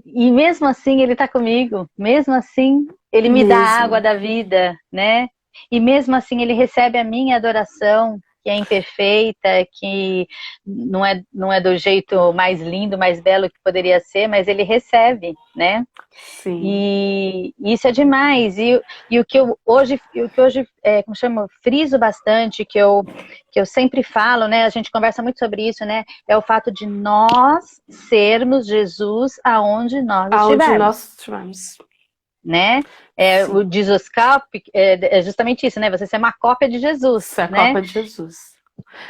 E mesmo assim Ele está comigo, mesmo assim Ele me dá a água da vida, né? E mesmo assim Ele recebe a minha adoração, que é imperfeita, que não é do jeito mais lindo, mais belo que poderia ser, mas ele recebe, né? Sim. E isso é demais. E o que hoje como chama, friso bastante, que eu sempre falo, né? A gente conversa muito sobre isso, né? É o fato de nós sermos Jesus aonde nós Aonde estivermos, nós estivemos. né? Sim. O Jesus Cop é justamente isso, né? Você ser uma cópia de Jesus, Isso é a né? Copa de Jesus.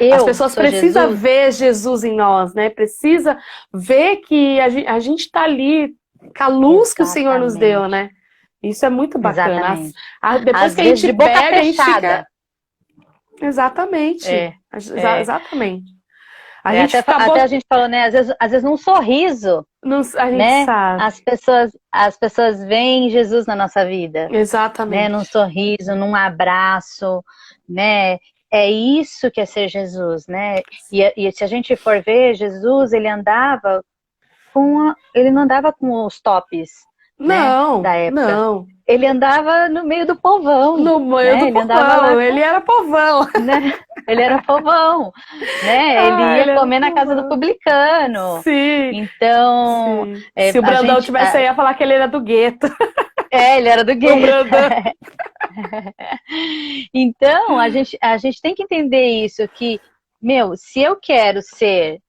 As Eu pessoas sou precisam Jesus, ver Jesus em nós, né? Precisa ver que a gente está ali com a luz que o Senhor nos deu, exatamente, né? Isso é muito bacana. exatamente. Depois Às que a vezes gente de boca pega, a gente fica. fechada, Exatamente. é, é. Exatamente. A gente Até a acabou. gente falou, né? Às vezes num sorriso, A gente né? sabe. As pessoas veem Jesus na nossa vida, né? Num Exatamente. sorriso, num abraço, né? É isso que é ser Jesus, né? E se a gente for ver, Jesus, ele não andava com os tops, né? Da Não, época. não. Ele andava no meio do povão, No meio né? do Ele andava lá povão. Ele era povão. né? Ele era povão, né? Ele Ah, ia ele era comer na casa do povão. publicano. Sim, Então, sim. Se o a Brandão gente, tivesse aí, ia falar que ele era do gueto. ele era do O gueto. Brandão. Então, a gente tem que entender isso, que, meu, se eu quero se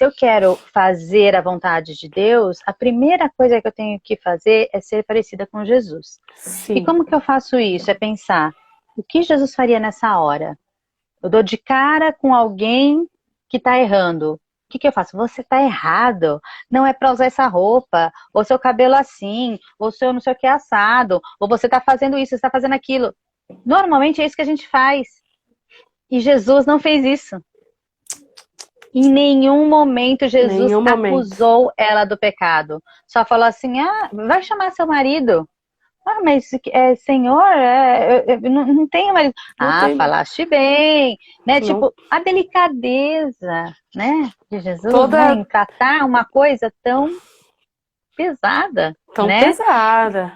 eu quero fazer a vontade de Deus, a primeira coisa que eu tenho que fazer é ser parecida com Jesus. E Sim. como que eu faço isso? É pensar, o que Jesus faria nessa hora? Eu dou de cara com alguém que está errando. O que, que eu faço? Você está errado. Não é para usar essa roupa. Ou seu cabelo assim. Ou seu não sei o que assado. Ou você está fazendo isso, você está fazendo aquilo. Normalmente é isso que a gente faz. E Jesus não fez isso. Em nenhum momento Jesus Nenhum momento. acusou ela do pecado. Só falou assim: ah, vai chamar seu marido. Ah, mas senhor, eu não tenho marido. Não Ah, tem. falaste bem, né? Não. Tipo, a delicadeza, né, de Jesus, né, Toda em tratar uma coisa tão pesada, tão né? pesada.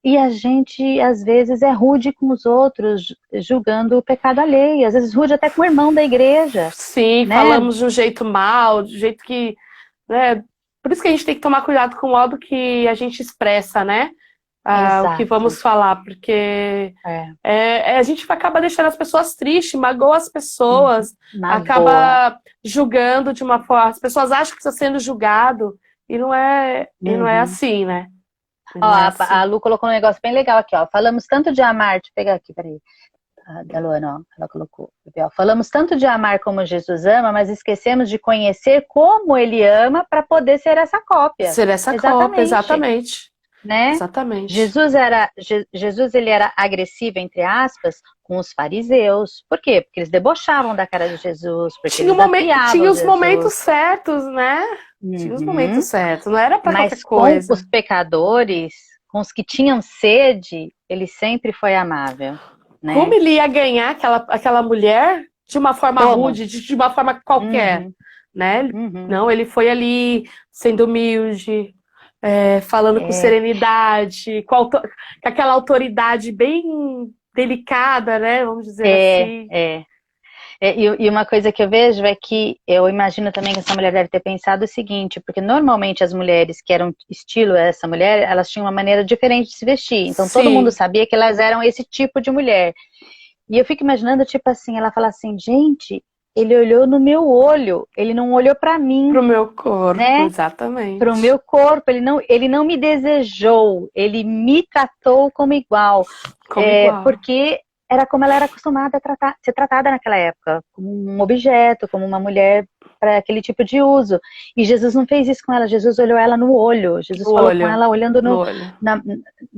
E a gente, às vezes, é rude com os outros, julgando o pecado alheio. Às vezes, rude até com o irmão da igreja, Sim, né? falamos de um jeito mal, de um jeito que, né? Por isso que a gente tem que tomar cuidado com o modo que a gente expressa, né? O que Exato. vamos falar, porque É. a gente acaba deixando as pessoas tristes, magoa as pessoas, Magoa. acaba julgando de uma forma. As pessoas acham que está sendo julgado e não é Uhum. assim, né? E Ó, não é a assim. Lu colocou um negócio bem legal aqui, ó. Falamos tanto de amar, deixa eu pegar aqui, peraí. Da Luana, ó, ela colocou. Ó, falamos tanto de amar como Jesus ama, mas esquecemos de conhecer como ele ama para poder ser essa cópia. Ser essa cópia, Exatamente, exatamente. né? Exatamente. Jesus ele era agressivo, entre aspas, com os fariseus. Por quê? Porque eles debochavam da cara de Jesus, porque eles Tinha desafiavam os momentos Jesus. certos, né? Tinha os momentos Uhum. certos, não era para qualquer Mas com coisa. os pecadores, com os que tinham sede, ele sempre foi amável, Como né? ele ia ganhar aquela mulher de uma forma Como? rude, de uma forma qualquer, Uhum, né? uhum. Não, ele foi ali sendo humilde, falando com É, serenidade, com aquela autoridade bem delicada, né? Vamos dizer é, assim. é. E uma coisa que eu vejo é que eu imagino também que essa mulher deve ter pensado o seguinte, porque normalmente as mulheres que eram estilo essa mulher, elas tinham uma maneira diferente de se vestir. Então todo mundo Sim, sabia que elas eram esse tipo de mulher. E eu fico imaginando, tipo assim, ela fala assim, gente, ele olhou no meu olho, ele não olhou pra mim, pro meu corpo, né? Para o exatamente. meu corpo, ele não me desejou, ele me tratou como igual, Como igual. porque era como ela era acostumada a ser tratada naquela época, como um objeto, como uma mulher para aquele tipo de uso. E Jesus não fez isso com ela, Jesus olhou ela no olho, Jesus No falou com olho, ela olhando no olho.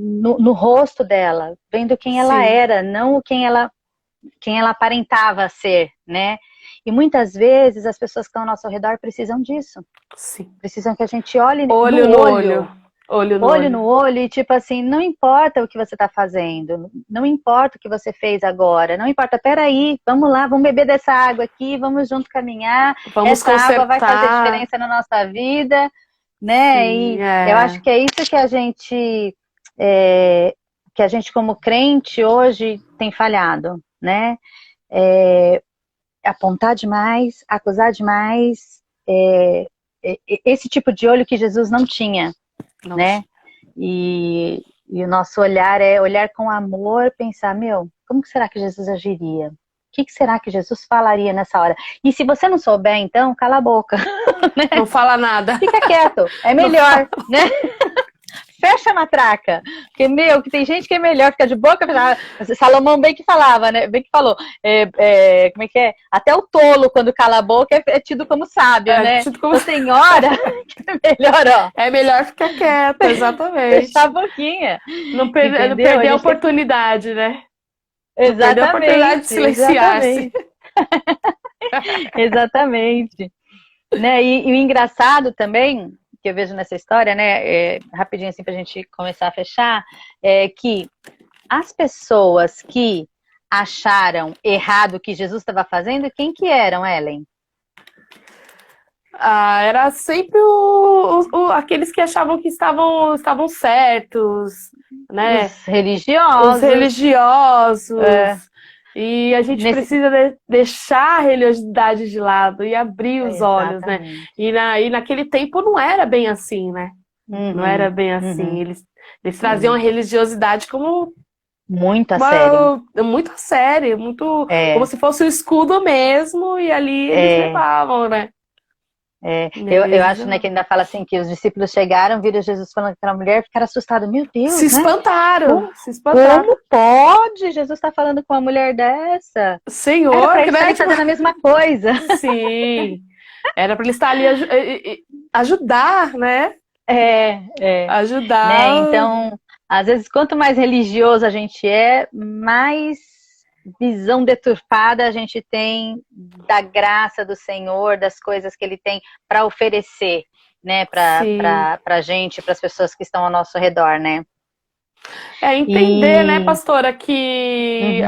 no rosto dela, vendo quem ela Sim, era, não quem ela aparentava ser, né? E muitas vezes as pessoas que estão ao nosso redor precisam disso. sim. Precisam que a gente olhe Olho no no olho. Olho no olho no olho. olho e tipo assim, não importa o que você está fazendo, não importa o que você fez agora, não importa, peraí, vamos lá, vamos beber dessa água aqui, vamos junto caminhar, Vamos essa água vai fazer consertar. diferença na nossa vida, né? Sim, E eu acho que é isso é, que a gente como crente hoje tem falhado, né? apontar demais, acusar demais, esse tipo de olho que Jesus não tinha, Nossa. né? E o nosso olhar é olhar com amor, pensar, como que será que Jesus agiria? O que será que Jesus falaria nessa hora? E se você não souber, então, cala a boca. Né? Não fala nada. Fica quieto, é melhor, né? Fecha a matraca. Porque, que tem gente que é melhor ficar de boca fechada. Salomão bem que falava, né? Bem que falou. Como é que é? Até o tolo, quando cala a boca, é tido como sábio, né? Tido como... Então tem hora que é melhor, ó. É melhor ficar quieto, exatamente. Fechar a boquinha. Não perder a oportunidade, né? Exatamente. Não perder a oportunidade de silenciar-se. Exatamente. Né? E o engraçado também, que eu vejo nessa história, né, rapidinho assim pra gente começar a fechar, é que as pessoas que acharam errado o que Jesus estava fazendo, quem que eram, Ellen? Era sempre aqueles que achavam que estavam certos, né? Os religiosos. Os religiosos. E a gente precisa deixar a religiosidade de lado e abrir os olhos, né? E naquele tempo não era bem assim, né? Não era bem assim. Eles traziam a religiosidade como... Muito a sério. Muito a sério, como se fosse o escudo mesmo, e ali eles levavam, né? Eu acho, né, que ainda fala assim, que os discípulos chegaram, viram Jesus falando com a mulher, ficaram assustados. Meu Deus, se espantaram. Como pode Jesus estar falando com uma mulher dessa? Senhor, era pra eles estarem fazendo a mesma coisa. Sim, era para ele estar ali ajudar, né? Ajudar. Né? Então, às vezes, quanto mais religioso a gente é, mais visão deturpada a gente tem da graça do Senhor, das coisas que Ele tem para oferecer, né, para gente, para as pessoas que estão ao nosso redor, né? Entender, né, pastora, que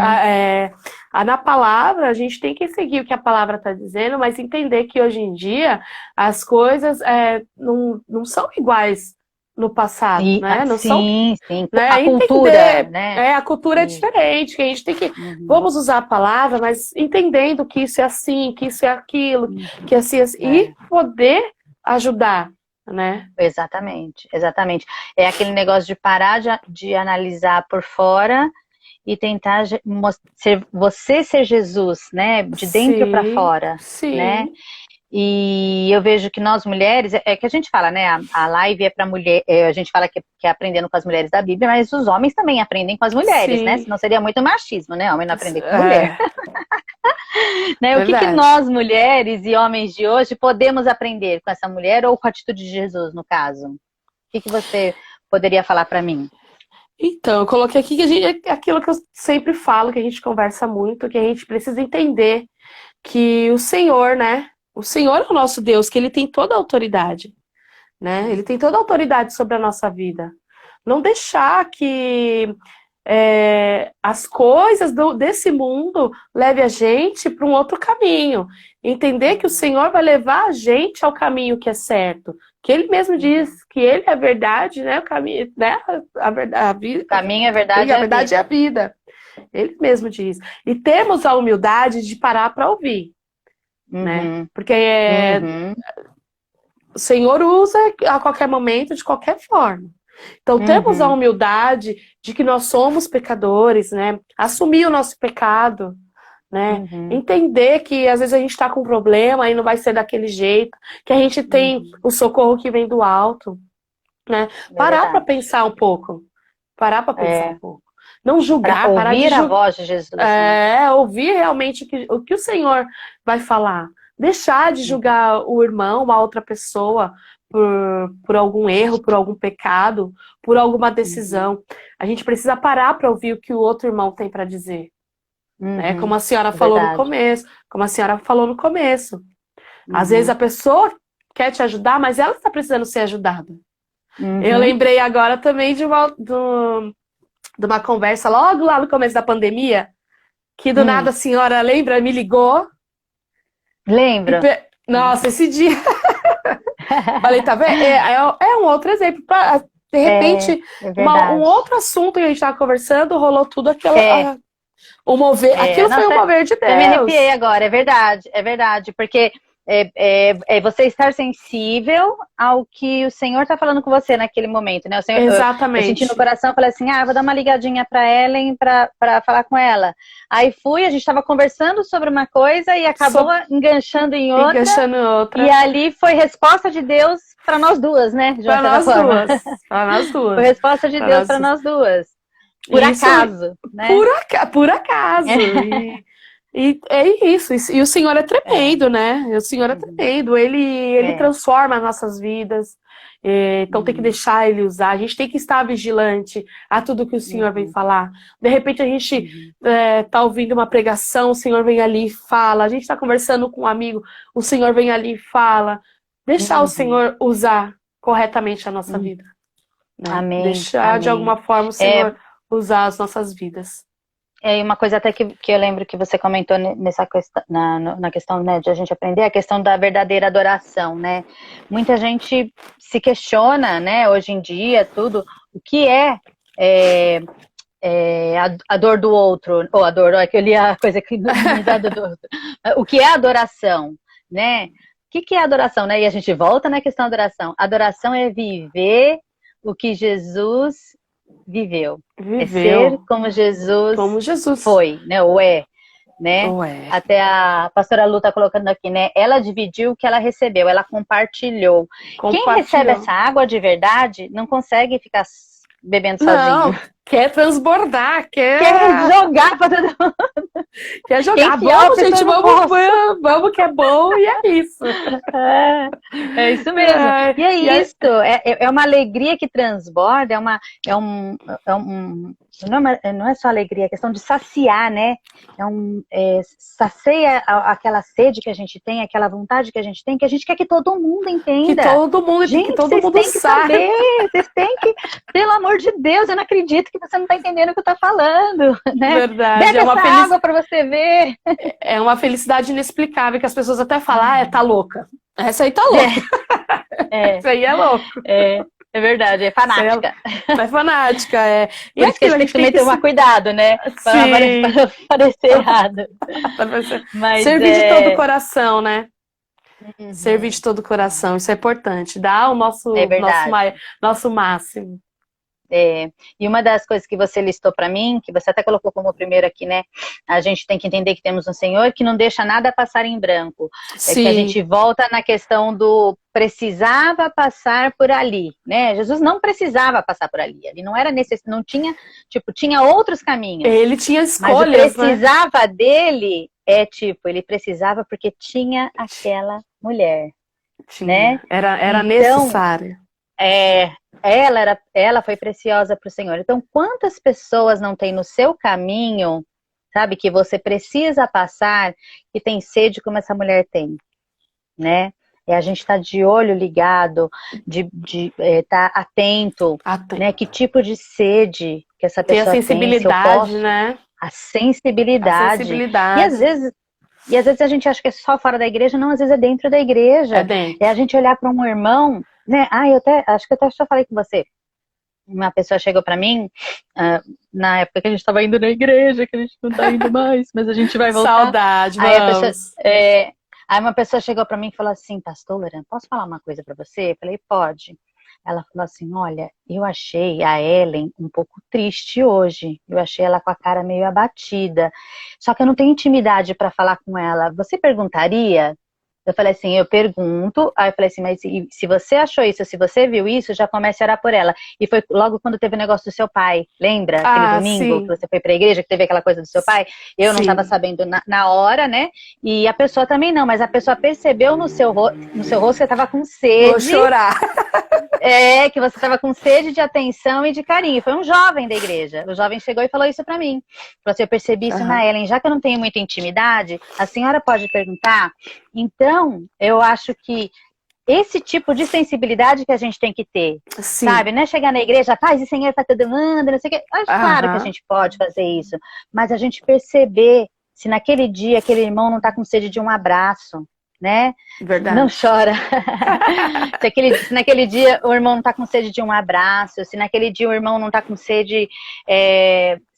na palavra a gente tem que seguir o que a palavra está dizendo, mas entender que hoje em dia as coisas não são iguais no passado, né? Não sim. Né? A cultura, né? A cultura é diferente, que a gente tem que... Vamos usar a palavra, mas entendendo que isso é assim, que isso é aquilo, que é assim, e poder ajudar, né? Exatamente. É aquele negócio de parar de analisar por fora e tentar você ser Jesus, né? De dentro para fora, né? E eu vejo que nós mulheres, que a gente fala, né, a live é para mulher, a gente fala que é aprendendo com as mulheres da Bíblia, mas os homens também aprendem com as mulheres, né? Senão seria muito machismo, né? Homem não aprender com mulher. Né? O que nós, mulheres e homens de hoje, podemos aprender com essa mulher ou com a atitude de Jesus, no caso? O que você poderia falar para mim? Então, eu coloquei aqui que aquilo que eu sempre falo, que a gente conversa muito, que a gente precisa entender que o Senhor, né? O Senhor é o nosso Deus, que Ele tem toda a autoridade, né? Ele tem toda a autoridade sobre a nossa vida. Não deixar que as coisas desse mundo levem a gente para um outro caminho. Entender que o Senhor vai levar a gente ao caminho que é certo. Que Ele mesmo diz que Ele é a verdade, né? O caminho, né? A vida. O caminho é verdade, a verdade é a vida. Ele mesmo diz. E temos a humildade de parar para ouvir. Né? Porque o Senhor usa a qualquer momento, de qualquer forma. Então temos a humildade de que nós somos pecadores, né? Assumir o nosso pecado, né? Entender que às vezes a gente está com um problema e não vai ser daquele jeito, que a gente tem o socorro que vem do alto, né? Parar para pensar um pouco. Não julgar, para ouvir a voz de Jesus. Ouvir realmente o que o Senhor vai falar. Deixar de julgar o irmão, a outra pessoa, por algum erro, por algum pecado, por alguma decisão. A gente precisa parar para ouvir o que o outro irmão tem para dizer. Né? Como a senhora falou no começo. Às vezes a pessoa quer te ajudar, mas ela está precisando ser ajudada. Eu lembrei agora também de uma conversa logo lá no começo da pandemia, que do nada a senhora lembra, me ligou. Lembro. Nossa, esse dia. Falei, tá vendo? É um outro exemplo. De repente, um outro assunto que a gente estava conversando, rolou tudo O mover, aquilo foi o Nossa, mover de eu me Deus. arrepiei agora, é verdade, porque é você estar sensível ao que o Senhor está falando com você naquele momento, né? O Senhor, eu senti no Exatamente. coração, falei assim, vou dar uma ligadinha para Ellen para falar com ela. Aí fui, a gente estava conversando sobre uma coisa e acabou enganchando em outra, Enganchando outra. e ali foi resposta de Deus para nós duas, né? De uma Para certa nós forma. duas. Para nós Foi duas. resposta de Para Deus nós para duas. nós duas. Por Isso, acaso, né? por acaso. E é isso. E o Senhor é tremendo, né? O Senhor é Uhum. tremendo. Ele É. transforma as nossas vidas. Então tem que Uhum. deixar Ele usar. A gente tem que estar vigilante a tudo que o Senhor vem falar. De repente a gente tá ouvindo uma pregação, o Senhor vem ali e fala. A gente está conversando com um amigo, o Senhor vem ali e fala. Deixar o Senhor usar corretamente a nossa vida. Né? Amém, Deixar de amém. alguma forma o Senhor usar as nossas vidas. E uma coisa até que eu lembro que você comentou nessa questão, na questão, né, de a gente aprender, a questão da verdadeira adoração, né? Muita gente se questiona, né, hoje em dia, tudo, o que é a dor do outro, ou a dor, ó, que eu li a coisa que me dá dor do outro. O que é adoração, né? O que é adoração, né? E a gente volta na questão da adoração. Adoração é viver o que Jesus viveu. É ser como Jesus foi, né? Ou é, né? Até a pastora Lu tá colocando aqui, né? Ela dividiu o que ela recebeu, ela compartilhou. Quem recebe essa água de verdade não consegue ficar bebendo sozinho. Quer transbordar, quer jogar pra todo mundo. Quer jogar. Vamos, gente, vamos que é bom, e é isso. É isso mesmo. E é isso. É uma alegria que transborda, não é só alegria, é questão de saciar, né? Sacia aquela sede que a gente tem, aquela vontade que a gente tem, que a gente quer que todo mundo entenda. Que todo mundo, gente, que todo mundo têm que saber, vocês têm que, pelo amor de Deus, eu não acredito que você não está entendendo o que eu tô falando, né? Verdade. Bebe essa água para você ver. É uma felicidade inexplicável, que as pessoas até falam, tá louca. Essa aí tá louca. Essa aí é louco. É verdade, é fanática. É fanática, é. E por isso que a gente tem que tomar cuidado, né? Para parecer errado. Mas servir de todo o coração, né? Servir de todo o coração, isso é importante. Dar o nosso máximo. E uma das coisas que você listou para mim, que você até colocou como primeiro aqui, né? A gente tem que entender que temos um Senhor que não deixa nada passar em branco. Sim. É que a gente volta na questão do precisava passar por ali, né? Jesus não precisava passar por ali. Ele não era não tinha, tinha outros caminhos. Ele tinha escolhas, mas o precisava dele ele precisava porque tinha aquela mulher, né? Era necessário. Ela foi preciosa para o Senhor. Então, quantas pessoas não tem no seu caminho, sabe, que você precisa passar, que tem sede como essa mulher tem, né? E a gente está de olho ligado, tá atento, né? Que tipo de sede que essa pessoa tem. A sensibilidade, né? A sensibilidade. E às vezes a gente acha que é só fora da igreja, não, às vezes é dentro da igreja. É a gente olhar para um irmão, né? Acho que eu até já falei com você. Uma pessoa chegou para mim, na época que a gente estava indo na igreja, que a gente não está indo mais, mas a gente vai voltar. Saudade, Aí uma pessoa chegou para mim e falou assim, pastora, posso falar uma coisa para você? Eu falei, pode. Ela falou assim, olha, eu achei a Ellen um pouco triste hoje. Eu achei ela com a cara meio abatida. Só que eu não tenho intimidade para falar com ela. Você perguntaria? Eu falei assim, eu pergunto. Aí eu falei assim, mas se você achou isso, se você viu isso, já comece a orar por ela. E foi logo quando teve o negócio do seu pai. Lembra? Aquele domingo que você foi pra igreja, que teve aquela coisa do seu pai? Eu não estava sabendo na hora, né? E a pessoa também não, mas a pessoa percebeu no seu rosto que você estava com sede. Vou chorar. Que você estava com sede de atenção e de carinho. Foi um jovem da igreja. O jovem chegou e falou isso pra mim. Falou assim, eu percebi isso na Ellen. Já que eu não tenho muita intimidade, a senhora pode perguntar? Então, eu acho que esse tipo de sensibilidade que a gente tem que ter, sabe? Não é chegar na igreja, paz e Senhor para todo mundo, não sei o quê. Claro que a gente pode fazer isso. Mas a gente perceber se naquele dia aquele irmão não está com sede de um abraço, né? Verdade. Não chora. se naquele dia o irmão não tá com sede de um abraço, se naquele dia o irmão não tá com sede,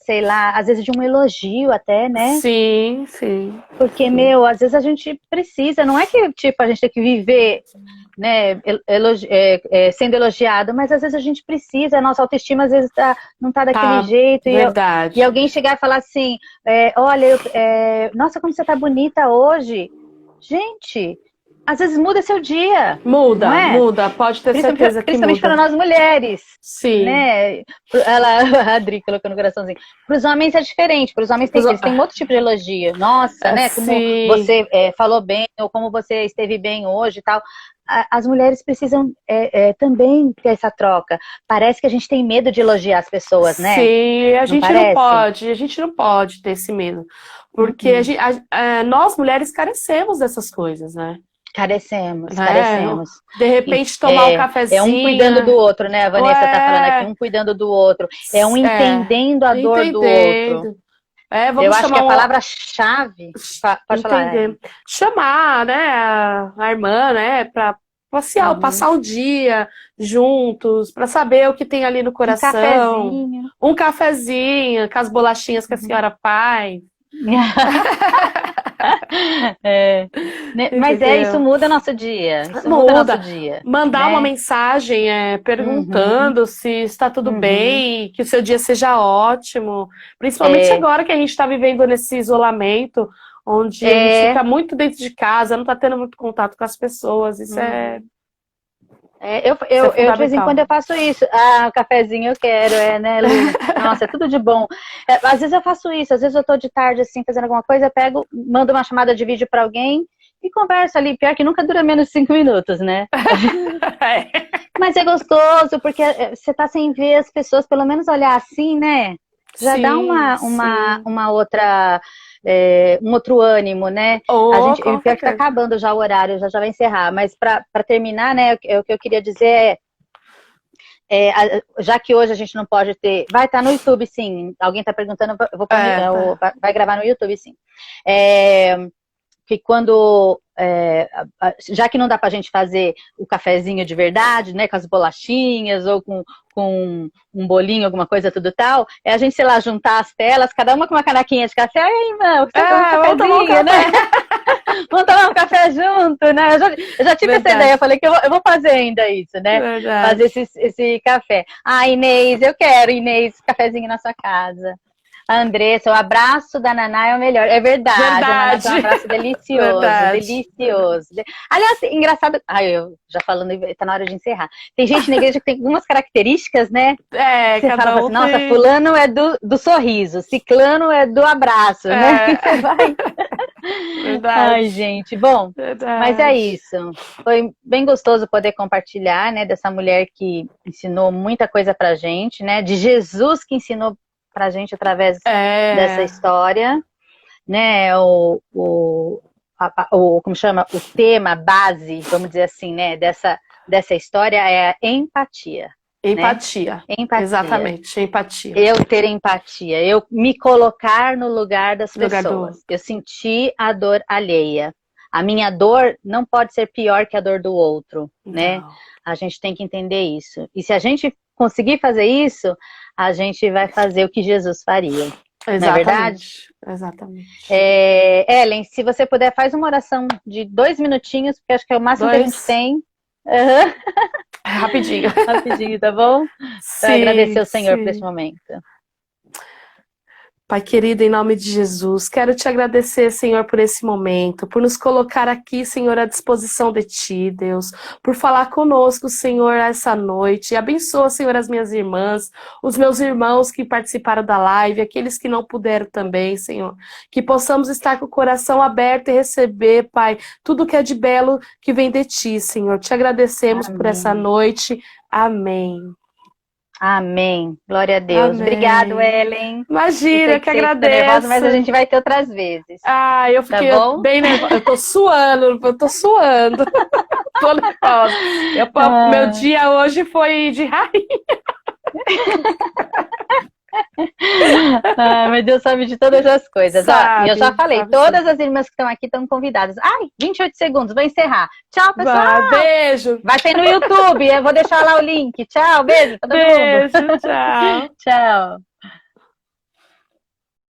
sei lá, às vezes de um elogio até, né? Sim, sim. Porque, Sim. meu, às vezes a gente precisa, não é que, tipo, a gente tem que viver, né, sendo elogiado, mas às vezes a gente precisa, a nossa autoestima às vezes não tá daquele Tá, jeito, e verdade. alguém chegar e falar assim, olha, nossa, como você tá bonita hoje. Gente, às vezes muda seu dia, não Muda, é? muda, pode ter certeza que Principalmente para muda. nós mulheres, Sim. né? A Adri colocou no coraçãozinho. Para os homens é diferente. Para os homens eles têm um outro tipo de elogio. Nossa, né? Como Sim. você falou bem, ou como você esteve bem hoje e tal. As mulheres precisam também ter essa troca. Parece que a gente tem medo de elogiar as pessoas, né? Sim, Não parece? a gente não pode ter esse medo. Porque nós mulheres carecemos dessas coisas, né? Carecemos, Né? carecemos. De E repente tomar um é um cuidando do cafezinho, outro, né? A Vanessa tá falando aqui, é, um cuidando do outro. É um é, entendendo a dor do outro. entendendo. É, Eu vamos acho que chamar a palavra-chave. Pode falar, entender. Chamar, né, a irmã, né, para passear, Uhum. passar o dia juntos, para saber o que tem ali no Um coração. cafezinho. Um cafezinho com as bolachinhas que a Uhum. senhora faz. É, né? Mas isso Entendeu? muda nosso dia. Isso muda nosso Muda. dia, Mandar uma né? mensagem Uhum, perguntando se está tudo uhum. bem, que o seu dia seja ótimo. Principalmente É, agora que a gente está vivendo nesse isolamento, onde a gente é, fica muito dentro de casa, não está tendo muito contato com as pessoas. uhum. Isso é Eu de vez em fundamental. quando eu faço isso. Ah, o cafezinho eu quero, né, Lu? Nossa, é tudo de bom. Às vezes eu faço isso, às vezes eu tô de tarde assim fazendo alguma coisa, eu pego, mando uma chamada de vídeo pra alguém e converso ali. Pior que nunca dura menos de 5 minutos, né? Mas é gostoso, porque você tá sem ver as pessoas, pelo menos olhar assim, né? Já dá Sim, sim. uma outra, um outro ânimo, né? Oh, E com pior que tá certeza. acabando já o horário, já vai encerrar. Mas para terminar, né, o que eu queria dizer já que hoje a gente não pode ter. Vai estar no YouTube, sim. Alguém está perguntando, eu vou pôr Tá. vai gravar no YouTube, sim. É, que quando. Já que não dá pra gente fazer o cafezinho de verdade, né? Com as bolachinhas ou com um bolinho, alguma coisa, tudo tal, é a gente, sei lá, juntar as telas, cada uma com uma canequinha de café. Aí, irmão, você toma um Vamos tomar um cafezinho, né? café. Vamos tomar um café junto, né? Eu já tive essa ideia, Verdade, eu falei que eu vou fazer ainda isso, né? Fazer verdade. esse café. Ah, Inês, eu quero, Inês, cafezinho na sua casa. A Andressa, o abraço da Naná é o melhor. É verdade, a Naná tem um Verdade. abraço delicioso, Verdade. delicioso. Aliás, engraçado. Ai, eu já falando, tá na hora de encerrar. Tem gente na igreja que tem algumas características, né? Você fala Cada assim, um nossa, tem. fulano é do sorriso, ciclano é do abraço, né? E você vai. Ai, Verdade. gente, bom, mas é Verdade. isso. Foi bem gostoso poder compartilhar, né, dessa mulher que ensinou muita coisa pra gente, né, de Jesus que ensinou pra gente através dessa É, história, né, como chama, o tema base, vamos dizer assim, né, dessa história é a empatia, né, empatia. empatia. Exatamente, empatia. Eu ter empatia, eu me colocar no lugar das No lugar pessoas. do. Eu sentir a dor alheia. A minha dor não pode ser pior que a dor do outro, né? Não. A gente tem que entender isso. E se a gente conseguir fazer isso, a gente vai fazer o que Jesus faria. Não é verdade? Exatamente. Exatamente. Ellen, se você puder, faz uma oração de 2 minutinhos, porque acho que é o máximo que a gente 2. tem. Uhum. Rapidinho. Rapidinho, tá bom? Para agradecer Sim, ao Senhor por esse sim. momento. Pai querido, em nome de Jesus, quero te agradecer, Senhor, por esse momento, por nos colocar aqui, Senhor, à disposição de Ti, Deus, por falar conosco, Senhor, essa noite. Abençoa, Senhor, as minhas irmãs, os meus irmãos que participaram da live, aqueles que não puderam também, Senhor. Que possamos estar com o coração aberto e receber, Pai, tudo que é de belo que vem de Ti, Senhor. Te agradecemos por essa Amém. noite. Amém. Amém. Glória a Deus. Obrigado, Amém. Ellen. Eu Imagina, sei eu que que você fica nervosa, mas agradeço. a gente vai ter outras vezes. Ah, eu Tá fiquei bom? bem nervosa. Eu tô suando, eu tô suando. Tô nervosa. Meu Ah, dia hoje foi de rainha. mas Deus sabe de todas as coisas. Ó, e eu já Sabe, falei, sabe sim. todas as irmãs que estão aqui estão convidadas. Ai, 28 segundos, vou encerrar. Tchau, pessoal. Beijo. Vai ter no YouTube, eu vou deixar lá o link. Tchau, beijo pra todo mundo. Beijo, tchau. Tchau.